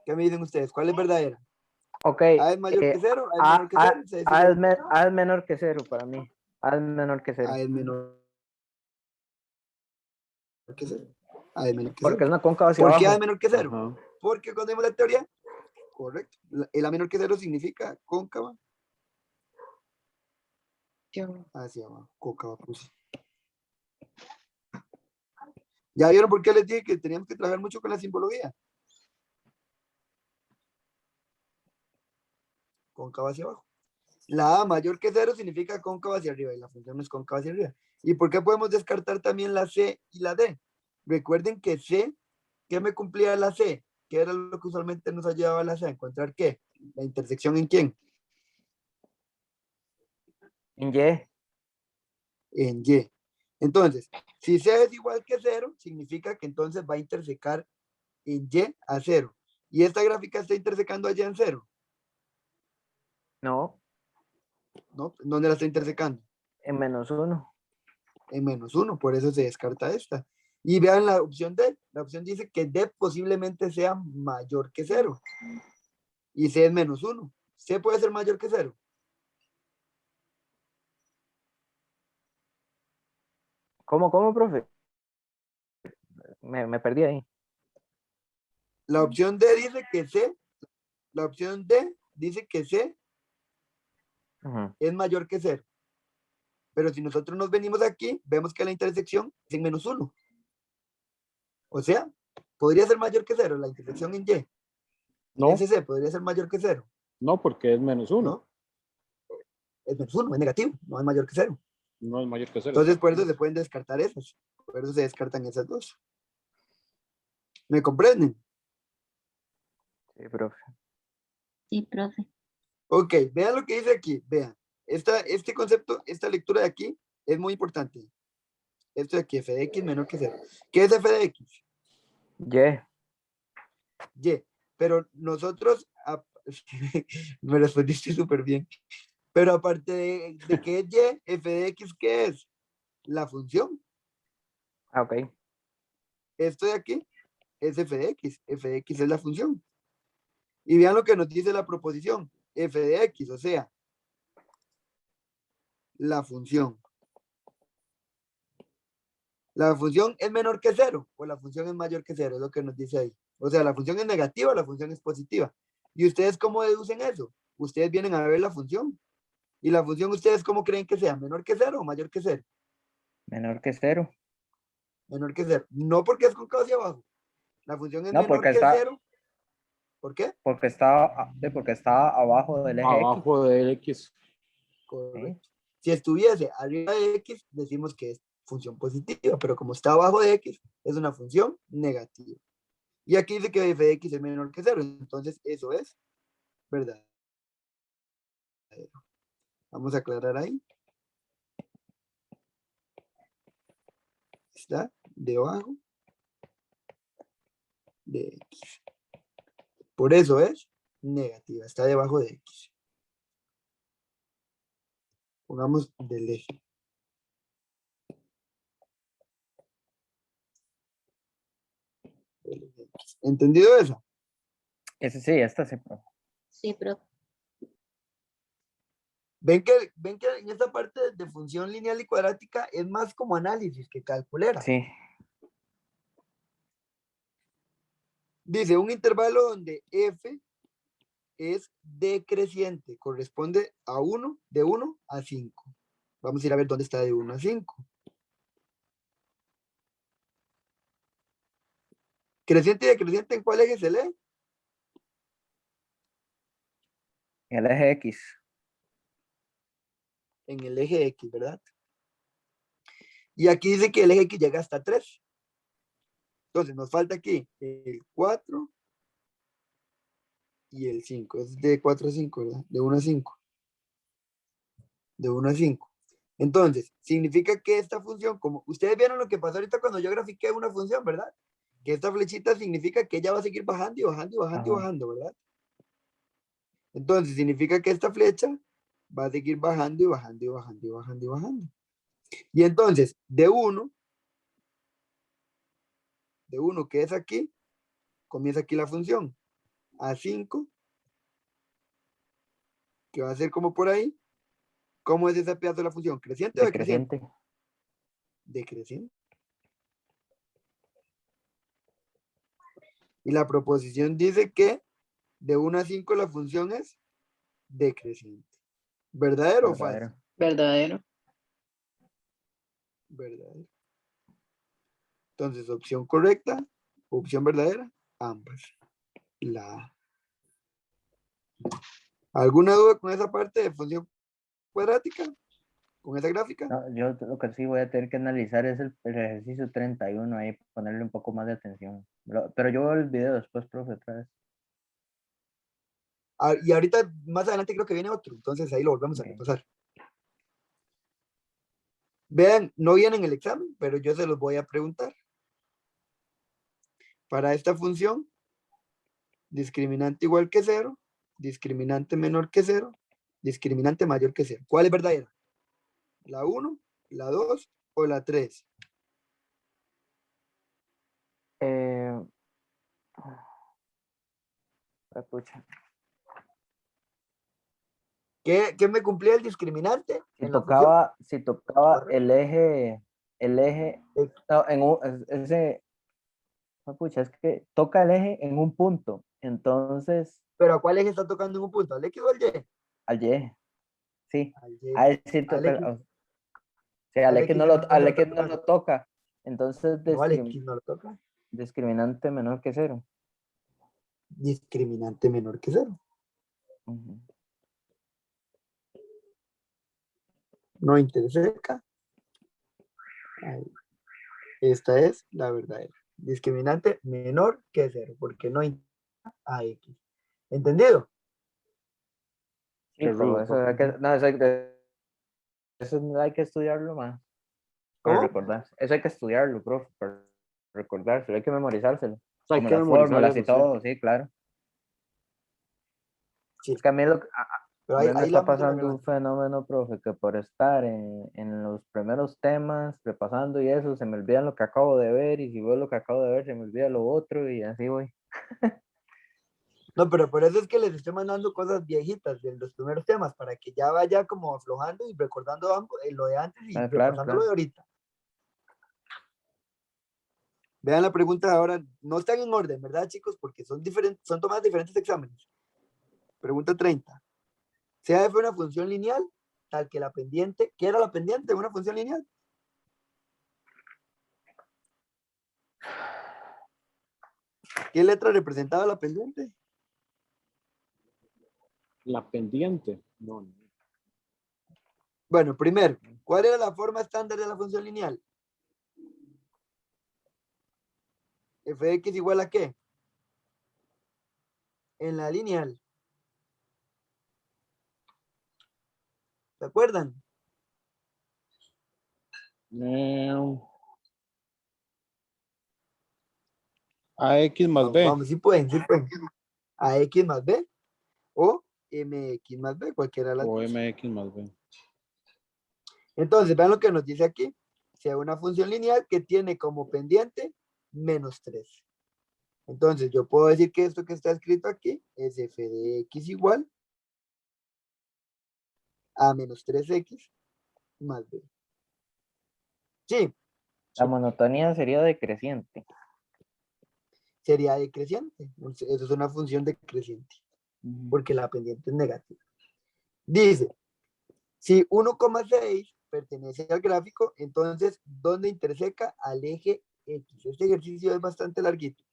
¿Qué me dicen ustedes? ¿Cuál es verdadera? Ok, A es mayor que cero, A es menor que cero, C es A igual es, A es menor que cero para mí. A es menor que cero. A es menor que cero. A es menor que Porque cero. es una cóncava hacia ¿Por qué A es abajo. menor que cero? Ajá. Porque cuando vemos la teoría, correcto, el A menor que cero significa cóncava Yo- hacia abajo. Cóncava puse. ¿Ya vieron por qué les dije que teníamos que trabajar mucho con la simbología? Cóncava hacia abajo. La A mayor que cero significa cóncava hacia arriba y la función es cóncava hacia arriba. ¿Y por qué podemos descartar también la C y la D? Recuerden que C, ¿qué me cumplía la C? ¿Qué era lo que usualmente nos ayudaba a la C? ¿A encontrar qué? ¿La intersección en quién? En Y. En Y. Entonces, si C es igual que cero, significa que entonces va a intersecar en Y a cero. Y esta gráfica está intersecando allá en cero, No, ¿no? ¿Dónde la está intersecando? en -1. En menos uno, por eso se descarta esta. Y vean la opción D. La opción dice que D posiblemente sea mayor que cero. Y C es menos uno. C puede ser mayor que cero. ¿Cómo, profe? Me perdí ahí. La opción D dice que C, la opción D dice que C Ujú. es mayor que cero. Pero si nosotros nos venimos aquí, vemos que la intersección es en menos uno. O sea, podría ser mayor que cero la intersección en Y. No, Ese C podría ser mayor que cero, no, porque es menos uno. ¿no? Es menos uno, es negativo, no es mayor que cero. No es mayor que cero. Entonces, por eso se pueden descartar esas. Por eso se descartan esas dos. ¿Me comprenden? Sí, profe. Sí, profe. Ok, vean lo que dice aquí. Vean, este concepto, esta lectura de aquí es muy importante. Esto de aquí, f de x menor que cero. ¿Qué es f de x? Y. Y. Pero nosotros, me respondiste súper bien. Pero aparte de que es y, f de x, ¿qué es? La función. Ah, ok. Esto de aquí es f de x. F de x es la función. Y vean lo que nos dice la proposición. F de x, o sea, la función. La función es menor que cero o la función es mayor que cero, es lo que nos dice ahí. O sea, la función es negativa, la función es positiva. ¿Y ustedes cómo deducen eso? Ustedes vienen a ver la función. ¿Y la función ustedes cómo creen que sea? ¿Menor que cero o mayor que cero? Menor que cero. Menor que cero. No porque es cóncavo hacia abajo. La función es No, menor que cero. ¿Por qué? porque está abajo del eje X. Abajo del X. Correcto. Si estuviese arriba de x, decimos que es función positiva, pero como está abajo de x, es una función negativa. Y aquí dice que f de x es menor que cero, entonces eso es verdad. Vamos a aclarar ahí. está debajo de X. Por eso es negativa, está debajo de X. Pongamos del eje. ¿Entendido eso? Ese sí, esta sí, profe. Sí, profe. Ven que en esta parte de función lineal y cuadrática es más como análisis que calculera. Sí. Dice un intervalo donde f es decreciente, corresponde a 1, de 1 a 5. Vamos a ir a ver dónde está de 1 a 5. Creciente y decreciente, ¿en cuál eje se lee? El eje X. En el eje X, ¿verdad? Y aquí dice que el eje X llega hasta 3. Entonces nos falta aquí el 4 y el 5. Es de 4 a 5, ¿verdad? De 1 a 5. De 1 a 5. Entonces, significa que esta función, como ustedes vieron lo que pasó ahorita cuando yo grafiqué una función, ¿verdad? Que esta flechita significa que ella va a seguir bajando y bajando y bajando y Ajá. bajando, ¿verdad? Entonces, significa que esta flecha va a seguir bajando y bajando y bajando y bajando y bajando. Y entonces, de 1 que es aquí, comienza aquí la función. A 5, que va a ser como por ahí. ¿Cómo es ese pedazo de la función? ¿Creciente o decreciente? Decreciente. Decreciente. Y la proposición dice que de 1 a 5 la función es decreciente. ¿Verdadero o falso? Verdadero. Verdadero. Verdadero. Entonces, opción correcta, opción verdadera, ambas. La A. ¿Alguna duda con esa parte de función cuadrática? ¿Con esa gráfica? No, yo lo que sí voy a tener que analizar es el ejercicio 31 ahí, ponerle un poco más de atención. Pero yo veo el video después, profe, otra vez. Ah, y ahorita, más adelante creo que viene otro, entonces ahí lo volvemos a Ok. repasar. Vean, no viene en el examen, pero yo se los voy a preguntar. Para esta función, discriminante igual que 0, discriminante menor que 0, discriminante mayor que 0. ¿Cuál es verdadera? ¿La 1, la 2 o la 3? Pucha. ¿Qué me cumplía el discriminante? Si En la función. tocaba el eje, no, ese, pucha, es que toca el eje en un punto, entonces, ¿Pero a cuál eje está tocando en un punto? ¿Al X o al Y? al Y, sí, Al Y. a él sí Al toca, X, o sea, al X no al se lo está X no tocando. lo toca, entonces No, al X no lo toca. discriminante menor que 0. Discriminante menor que 0. Ujú. No interseca. Ahí. Esta es la verdadera. Discriminante menor que 0, porque no interseca a X. ¿Entendido? Sí, Qué pero rudo, eso hay profe. que, no, eso hay que estudiarlo más, para ¿Cómo? recordar. Eso hay que estudiarlo, profe, para recordárselo, hay que memorizárselo. Hay Como que las memorizar fórmulas y eso, sí. todo, sí, claro. Sí. Es que a mí, Pero a mí me ahí le está vamos a pasando regalar. un fenómeno, profe, que por estar en los primeros temas, repasando y eso, se me olvida lo que acabo de ver, y si veo lo que acabo de ver, se me olvida lo otro, y así voy. No, pero por eso es que les estoy mandando cosas viejitas de los primeros temas, para que ya vaya como aflojando y recordando lo de antes y Ah, claro, repasando lo claro. de ahorita. Vean la pregunta de ahora, no están en orden, ¿verdad, chicos? Porque son diferentes, son tomadas diferentes exámenes. Pregunta 30. Sea f una función lineal, tal que la pendiente, ¿qué era la pendiente de una función lineal? ¿Qué letra representaba la pendiente? La pendiente. No, no. Bueno, primero, ¿cuál era la forma estándar de la función lineal? F de x igual a ¿qué? En la lineal. ¿Se acuerdan? Eh, AX más Vamos, B. vamos, sí pueden, sí pueden. AX más B o MX más B, cualquiera de las O dos. MX más B. Entonces, vean lo que nos dice aquí. Sea una función lineal que tiene como pendiente -3. Entonces, yo puedo decir que esto que está escrito aquí es f de x igual a -3x más b. Sí, La monotonía sería decreciente. sería decreciente. Eso es una función decreciente, porque la pendiente es negativa. Dice, si 1,6 pertenece al gráfico, entonces, ¿dónde interseca al eje X? Este ejercicio es bastante larguito.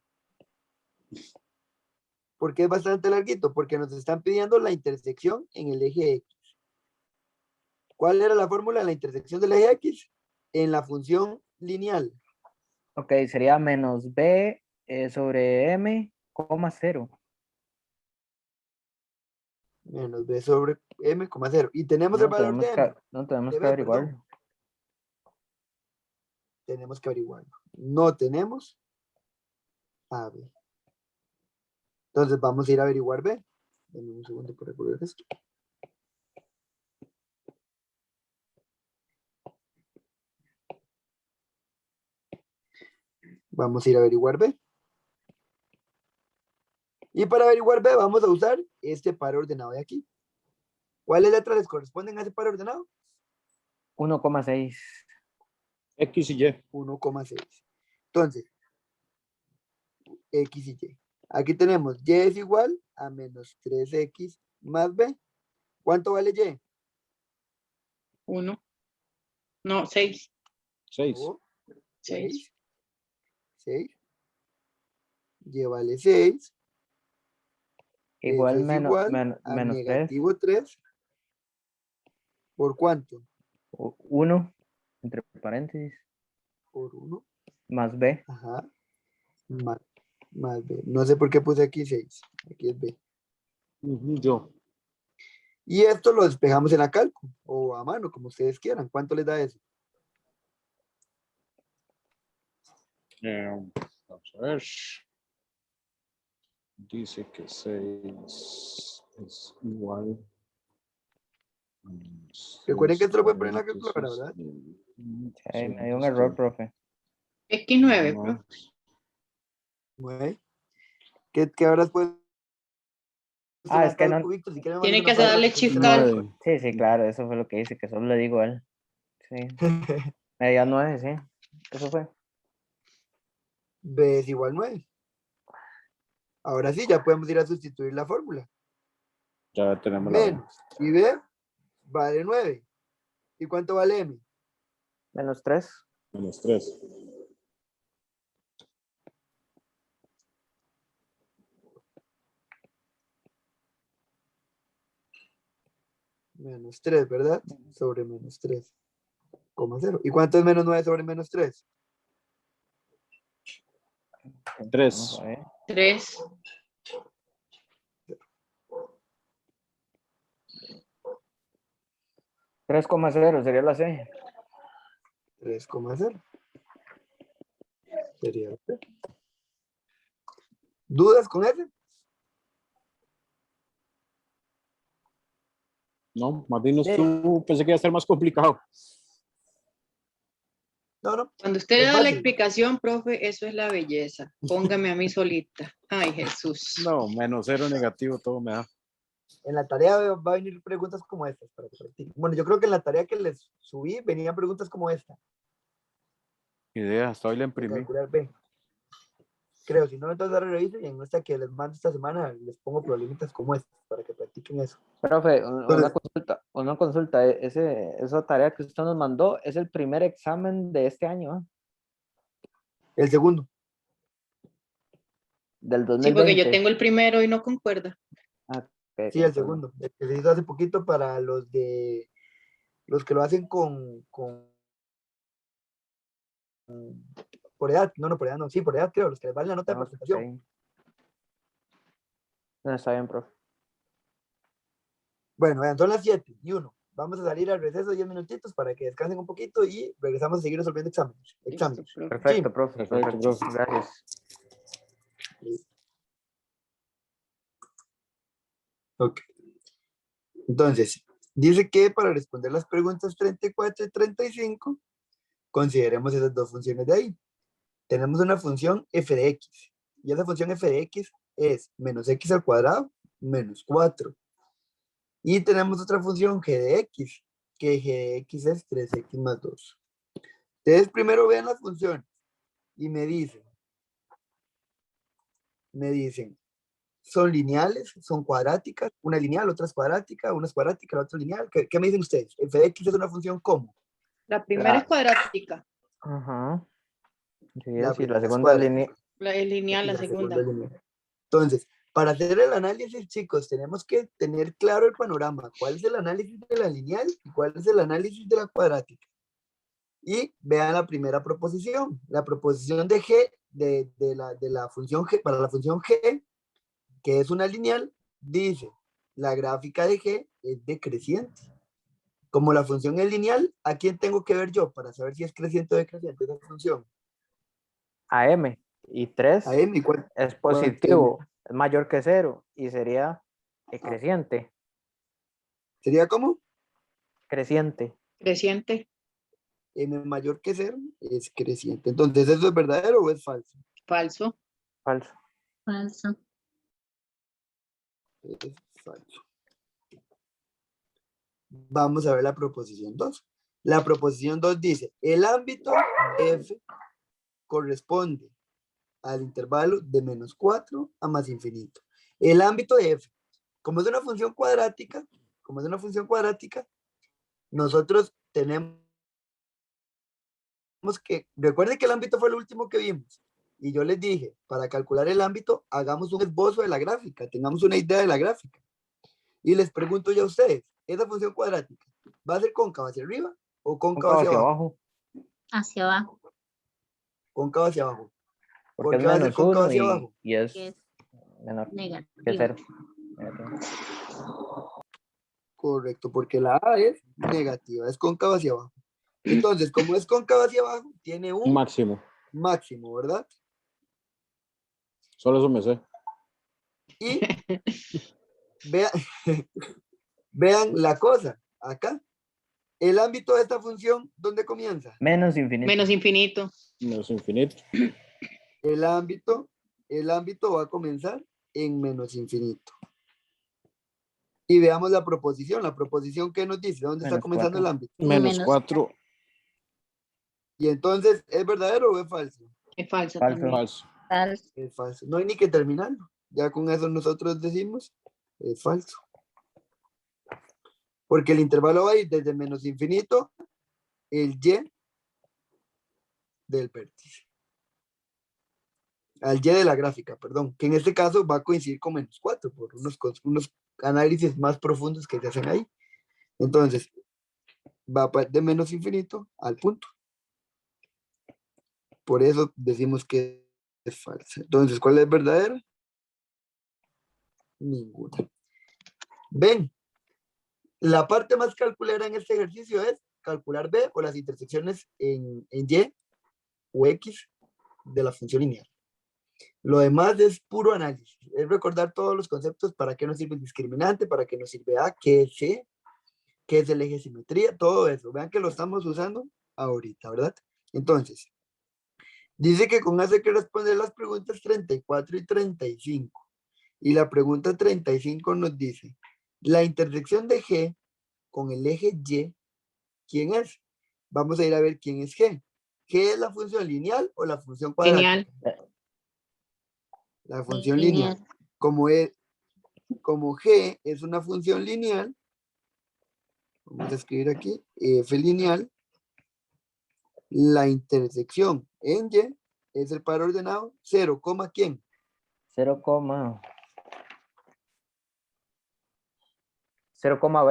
¿Por qué es bastante larguito? Porque nos están pidiendo la intersección en el eje X. ¿Cuál era la fórmula de la intersección del eje X? En la función lineal. Ok, sería menos b sobre m, coma 0. Menos b sobre m, 0. Y tenemos el valor de m. No tenemos de que b, perdón. averiguarlo. Tenemos que averiguarlo. No tenemos a b. Entonces vamos a ir a averiguar b. Denme un segundo para recordar esto. Vamos a ir a averiguar b. Y para averiguar b vamos a usar este par ordenado de aquí. ¿Cuáles letras les corresponden a ese par ordenado? 1,6. X y Y. 1,6. Entonces, x y y. Aquí tenemos y es igual a menos 3x más b. ¿Cuánto vale y? 1. No, 6. 6. Oh, 6. 6. Y vale 6. Igual Eso es igual a menos 3. negativo 3. ¿Por cuánto? 1, entre paréntesis, Por 1. más b. Ajá. Más b. No sé por qué puse aquí 6. Aquí es b. Yo. Y esto lo despejamos en la cálculo o a mano, como ustedes quieran. ¿Cuánto les da eso? Vamos a ver. Dice que 6 es igual. Recuerden que esto lo pueden poner en la calculadora, ¿verdad? Me dio un error, profe. X9, profe. 9. ¿Qué horas pueden? Es que no. Si quieren, Tiene vamos a que una darle tabla, shift funcionan cal. mejor. Sí, claro, eso fue lo que hice, que solo le digo a él. Sí. Media 9, sí. Eso fue. B es igual 9. Ahora sí, ya podemos ir a sustituir la fórmula. Ya tenemos la B. Menos. Y B vale 9. ¿Y cuánto vale M? Menos 3. Menos 3. Menos 3, ¿verdad? Sobre menos 3. 0. ¿Y cuánto es menos 9 sobre menos 3? 3. 3. 3,0 sería la C. 3,0. Sería C. ¿Dudas con ese? No, más bien Sí. estuvo, pensé que iba a estar más complicado. No. Cuando usted Es le da la fácil. explicación, profe, eso es la belleza. Póngame a mí solita. Ay, Jesús. No, menos 0 negativo, todo me da. En la tarea va a venir preguntas como estas para que practiquen. Bueno, yo creo que en la tarea que les subí venían preguntas como esta. Idea, hasta hoy la De imprimí. calcular B. Creo, si no, entonces ahora reviso y en esta que les mando esta semana les pongo problemitas como estas para que practiquen eso. Profe, Entonces, una consulta. Esa tarea que usted nos mandó es el primer examen de este año, ¿eh? el segundo. Del Sí, porque yo 2020. tengo el primero y no concuerda. Ok, Sí, el perdón. segundo. El que se hizo hace poquito para los que lo hacen por edad. No, por edad no. Sí, por edad creo. Los que les vale la nota de Ok. participación. No, está bien, profe. Bueno, vean, son las 7:01. Vamos a salir al receso 10 minutitos para que descansen un poquito y regresamos a seguir resolviendo exámenes. Listo, profe. Perfecto, profe. Perfecto, profe. Gracias. Ok. Entonces, dice que para responder las preguntas 34 y 35, consideremos esas dos funciones de ahí. Tenemos una función f de x, y esa función f de x es menos x al cuadrado menos 4. Y tenemos otra función g de x, que g de x es 3x más 2. Ustedes primero vean las funciones y me dicen, ¿son lineales? ¿Son cuadráticas? Una lineal, otra es cuadrática, una es cuadrática, la otra lineal. ¿Qué me dicen ustedes? F de x es una función ¿cómo? La primera es cuadrática, Ajá. Yo iba a La decir, la primera es segunda línea. cuadrática. es lineal Y la la segunda. segunda lineal. Entonces, para hacer el análisis, chicos, tenemos que tener claro el panorama. ¿Cuál es el análisis de la lineal y cuál es el análisis de la cuadrática? Y vean la primera proposición. La proposición de g, de la función g, para la función g, que es una lineal, dice, la gráfica de g es decreciente. Como la función es lineal, ¿a quién tengo que ver yo para saber si es creciente o decreciente esa función? A M. Y 3 A m, ¿cuál? es ¿Cuánto m? positivo, es mayor que 0 y sería creciente. ¿Sería como? Creciente. Creciente, M mayor que 0 es creciente. Entonces, ¿eso es verdadero o es falso? falso. Falso. Falso. Es falso. Vamos a ver la proposición 2. La proposición 2 dice, el ámbito f corresponde al intervalo de menos 4 a más infinito. El ámbito de f, como es una función cuadrática, nosotros tenemos que, recuerden que el ámbito fue el último que vimos, y yo les dije, para calcular el ámbito, hagamos un esbozo de la gráfica, tengamos una idea de la gráfica. Y les pregunto yo a ustedes, ¿esa función cuadrática va a ser cóncava hacia arriba o cóncava hacia Hacia abajo? abajo. Hacia abajo. Cóncava hacia abajo. Porque ¿Por es qué va a ser menos cóncava 1 hacia abajo? y es Que es menor que negativo. 0. Correcto, porque la A es negativa, es cóncava hacia abajo. Entonces, como es cóncava hacia abajo, tiene Un un máximo. máximo, ¿verdad? Solo eso me sé. Y vean, vean la cosa, acá. El ámbito de esta función, ¿dónde comienza? Menos infinito. Menos infinito. Menos infinito. El ámbito va a comenzar en menos infinito. Y veamos la proposición. La proposición, ¿qué nos dice? ¿Dónde está Menos comenzando 4. el ámbito? Menos Menos 4. Y entonces, ¿es verdadero o es falso? Es falso Falso. también. Falso. Falso. Es falso. No hay ni que terminarlo. Ya con eso nosotros decimos, es falso. Porque el intervalo va a ir desde menos infinito, el y del vértice. Al y de la gráfica, perdón. Que en este caso va a coincidir con menos 4 por unos análisis más profundos que se hacen ahí. Entonces, va de menos infinito al punto. Por eso decimos que es falsa. Entonces, ¿cuál es verdadera? Ninguna. Ven, la parte más calculera en este ejercicio es calcular B o las intersecciones en Y o X de la función lineal. Lo demás es puro análisis. Es recordar todos los conceptos, para qué nos sirve el discriminante, para qué nos sirve A, qué es C, qué es el eje de simetría, todo eso. Vean que lo estamos usando ahorita, ¿verdad? Entonces, dice que con eso hay que responder las preguntas 34 y 35. Y la pregunta 35 nos dice, la intersección de G con el eje Y, ¿quién es? Vamos a ir a ver quién es G. ¿G es la función lineal o la función cuadrática? Lineal. La función lineal. Como G es una función lineal, vamos a escribir aquí, f lineal, la intersección en Y es el par ordenado 0, ¿quién? 0, 0,b.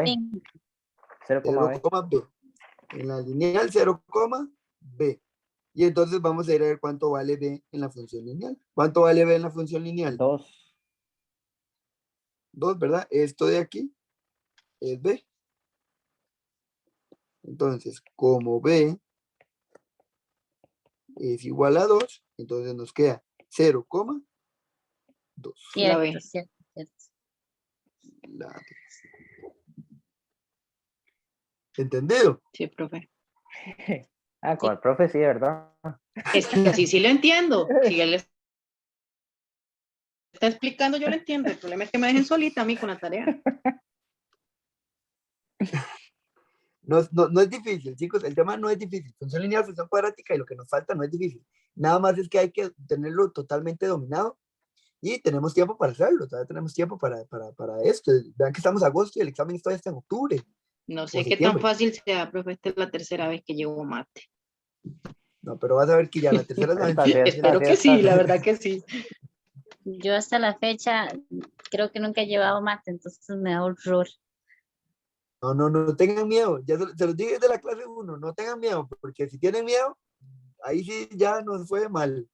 En- 0,b. 0,b. En la lineal 0, b. Y entonces vamos a ir a ver cuánto vale b en la función lineal. ¿Cuánto vale b en la función lineal? 2. 2, ¿verdad? Esto de aquí es b. Entonces, como b es igual a 2, entonces nos queda 0, 2. La B. Cierto, cierto. La B. ¿Entendido? Sí, profe. Con el profe sí, ¿verdad? Es que así sí lo entiendo. Si él está explicando, yo lo entiendo. El problema es que me dejen solita a mí con la tarea. No es difícil, chicos, el tema no es difícil. Función lineal, función cuadrática y lo que nos falta no es difícil. Nada más es que hay que tenerlo totalmente dominado y tenemos tiempo para hacerlo, todavía tenemos tiempo para esto. Vean que estamos en agosto y el examen todavía está en octubre No o sé qué tan septiembre. fácil sea, profe. Esta es la tercera vez que llevo mate. No, pero vas a ver que ya la tercera es la Esta vencida. sí, Espero que esta sí, la verdad que sí. Yo hasta la fecha creo que nunca he llevado mate, entonces me da horror. No tengan miedo, ya se los dije desde la clase 1, no tengan miedo, porque si tienen miedo, ahí sí ya nos fue mal.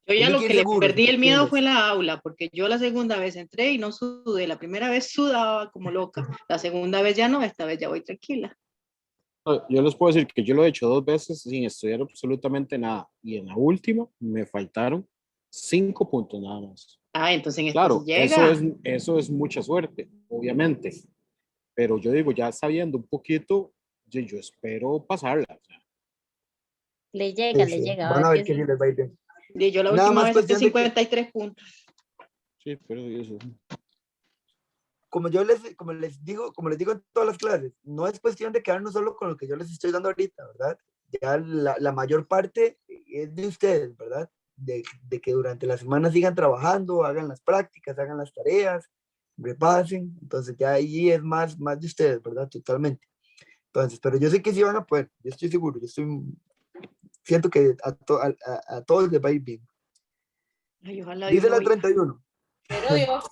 Yo ya Tienen lo ir que le seguros y perdí el miedo fue tranquilos. la aula, porque yo la segunda vez entré y no sudé. La primera vez sudaba como loca. La segunda vez ya no, esta vez ya voy tranquila. Yo les puedo decir que yo lo he hecho 2 veces sin estudiar absolutamente nada. Y en la última me faltaron 5 puntos nada más. Ah, entonces en esta sí Claro, llega. eso es mucha suerte, obviamente. Pero yo digo, ya sabiendo un poquito, yo espero pasarla. O sea, Le Sí, llega, va a van a ver ver que que sí sí. les va a ir bien. Y yo la Nada última más vez saqué cuestión de que, 53 puntos. sí, pero eso. como les digo en todas las clases, no es cuestión de quedarnos solo con lo que yo les estoy dando ahorita, ¿verdad? Ya la mayor parte es de ustedes, ¿verdad? De que durante la semana sigan trabajando, hagan las prácticas, hagan las tareas, repasen. Entonces ya ahí es más de ustedes, ¿verdad? Totalmente. Entonces, pero yo sé que sí van a poder, yo estoy seguro, siento que a todos les va a ir bien. Ay, ojalá Dios Dice me la oiga. 31. Pero Dios.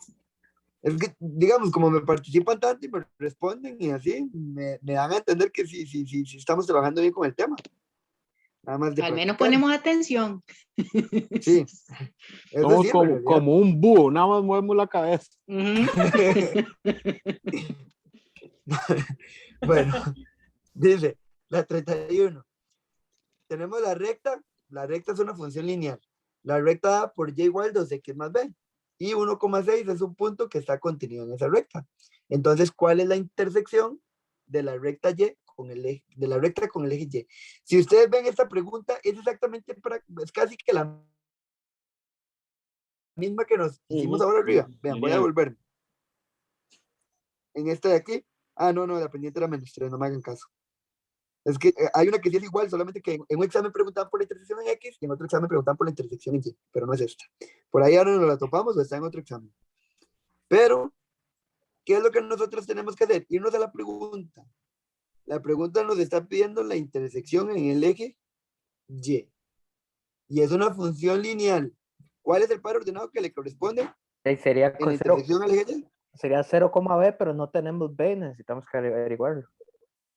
Es que, digamos, como me participan tanto y me responden y así, me dan a entender que sí estamos trabajando bien con el tema. Nada más de Al menos practicar. ponemos atención. Sí, eso Somos sirve en realidad. como un búho, nada más movemos la cabeza. Ujú. Bueno, dice la 31. Tenemos la recta es una función lineal. La recta A por y igual 2x más b. Y 1,6 es un punto que está contenido en esa recta. Entonces, ¿cuál es la intersección de la recta y con el eje, de la recta con el eje y? Si ustedes ven esta pregunta, es exactamente, es casi que la misma que nos hicimos ahora arriba. Vean, voy a Lineal. volver. En esta de aquí, no, la pendiente era menos 3, no me hagan caso. Es que hay una que sí es igual, solamente que en un examen preguntaban por la intersección en X y en otro examen preguntaban por la intersección en Y, pero no es esta. Por ahí ahora nos la topamos o está en otro examen. Pero, ¿qué es lo que nosotros tenemos que hacer? Irnos a la pregunta. La pregunta nos está pidiendo la intersección en el eje Y. Y es una función lineal. ¿Cuál es el par ordenado que le corresponde Sería en la intersección al eje Y? sería 0,b, pero no tenemos b, necesitamos que averiguarlo.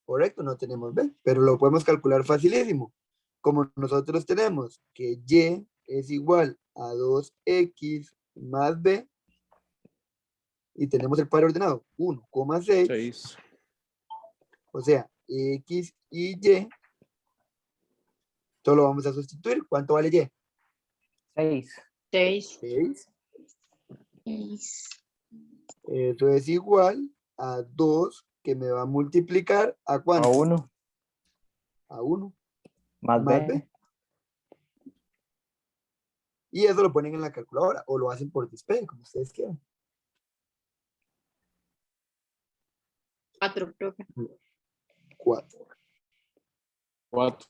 Correcto, no tenemos B, pero lo podemos calcular facilísimo. Como nosotros tenemos que Y es igual a 2x más B y tenemos el par ordenado 1,6, 6. o sea, X y Y, solo vamos a sustituir. ¿Cuánto vale Y? 6. 6. 6. Eso es igual a 2 que me va a multiplicar ¿a A cuánto? 1 A 1 más más b. B. Y eso lo ponen en la calculadora o lo hacen por display, como ustedes quieran. 4, profe. 4. 4.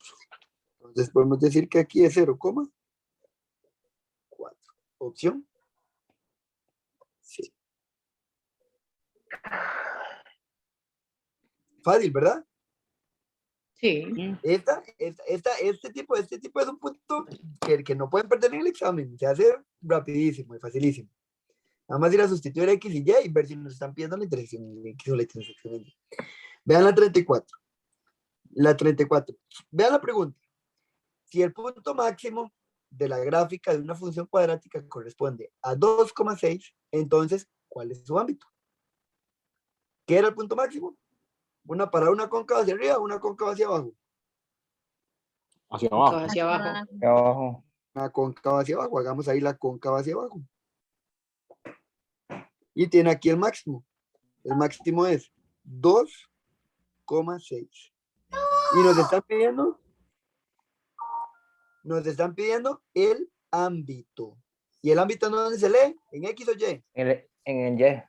Entonces podemos decir que aquí es 0,4. Opción sí. Fácil, ¿verdad? Sí. Este tipo es un punto que no pueden perder en el examen. Se hace rapidísimo y facilísimo. Nada más ir a sustituir X y Y y ver si nos están pidiendo la intersección en X o la intersección en Y. Vean la 34. La 34. Vean la pregunta. Si el punto máximo de la gráfica de una función cuadrática corresponde a 2,6, entonces, ¿cuál es su ámbito? ¿Qué era el punto máximo? Para una cóncava hacia arriba, una cóncava hacia abajo. Hacia Acaba abajo. hacia abajo. Aquí abajo. Una cóncava hacia abajo. Hagamos ahí la cóncava hacia abajo. Y tiene aquí el máximo. El máximo es 2,6. Y nos están pidiendo el ámbito. ¿Y el ámbito no dónde se lee? ¿En X o Y? En el Y.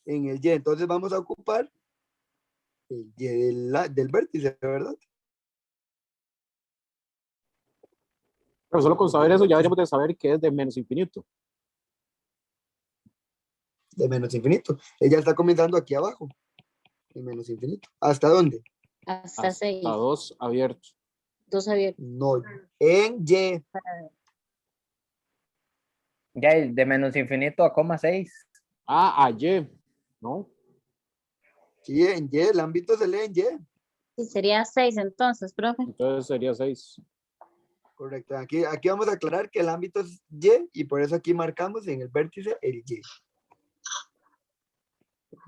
En el Y. Entonces vamos a ocupar el Y del vértice, ¿verdad? Pero solo con saber eso ya deberíamos de saber que es de menos infinito. De menos infinito. Ella está comenzando aquí abajo. De menos infinito. ¿Hasta dónde? Hasta Hasta 6. 2 abiertos. 2 abiertos. No. En Y. Ya, y de menos infinito a coma 6. Ah, Y. ¿No? Sí, en Y. El ámbito se lee en Y. Sí, sería 6 entonces, profe. Entonces sería 6. Correcto. Aquí vamos a aclarar que el ámbito es Y y por eso aquí marcamos en el vértice el Y.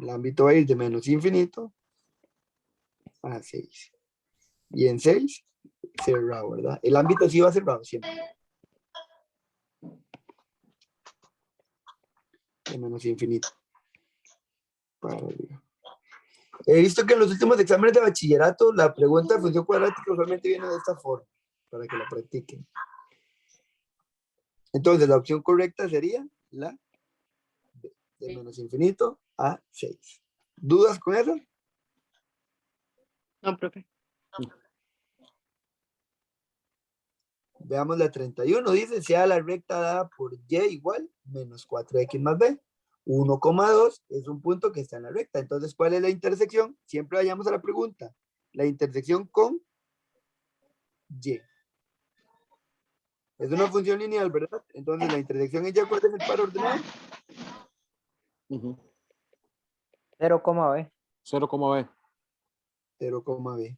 El ámbito va a ir de menos infinito a 6. Y en 6, cerrado, ¿verdad? El ámbito sí va cerrado siempre. De menos infinito. Para arriba. He visto que en los últimos exámenes de bachillerato la pregunta de función cuadrática usualmente viene de esta forma, para que la practiquen. Entonces, la opción correcta sería la B, de menos infinito a 6. ¿Dudas con eso? No, profe. Veamos la 31. Dice, sea la recta dada por Y igual menos 4X más B. 1,2 es un punto que está en la recta. Entonces, ¿cuál es la intersección? Siempre vayamos a la pregunta. La intersección con Y. Es una función lineal, ¿verdad? Entonces, la intersección en Y, ¿cuál es el par ordenado? 0, B. 0, B. 0,b.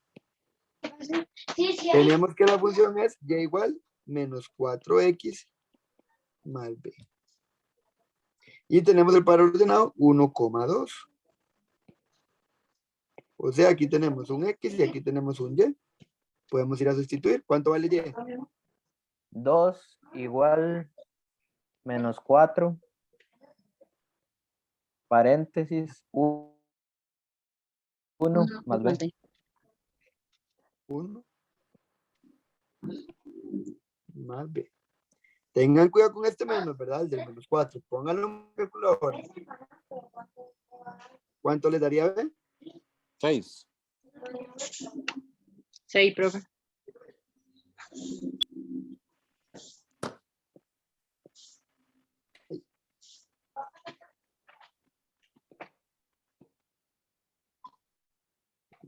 Teníamos que la función es Y igual menos 4X más B. Y tenemos el par ordenado 1,2. O sea, aquí tenemos un X y aquí tenemos un Y. Podemos ir a sustituir. ¿Cuánto vale Y? 2 igual menos 4. Paréntesis. 1 más B. 1 más B. Tengan cuidado con este menos, ¿verdad? El del menos 4. Pónganlo en calculadora. ¿Cuánto les daría B? 6. 6, profe.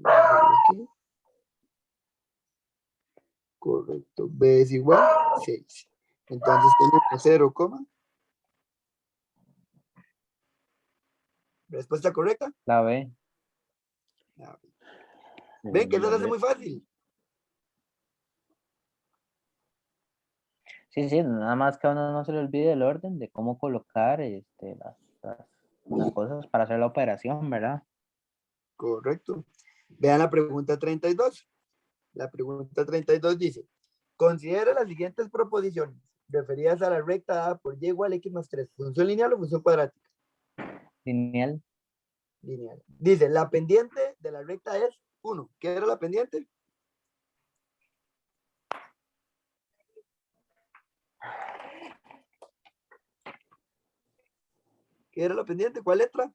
Aquí. Correcto. B es igual a 6. Entonces tenemos 0, ¿respuesta correcta? La B. Ven que eso lo hace muy fácil. Sí, nada más que a uno no se le olvide el orden de cómo colocar las cosas para hacer la operación, ¿verdad? Correcto. Vean la pregunta 32. La pregunta 32 dice, considera las siguientes proposiciones referidas a la recta dada por Y igual a X más 3. ¿Función lineal o función cuadrática? Lineal. Lineal. Dice, la pendiente de la recta es 1. ¿Qué era la pendiente? ¿Qué era la pendiente? ¿Cuál letra?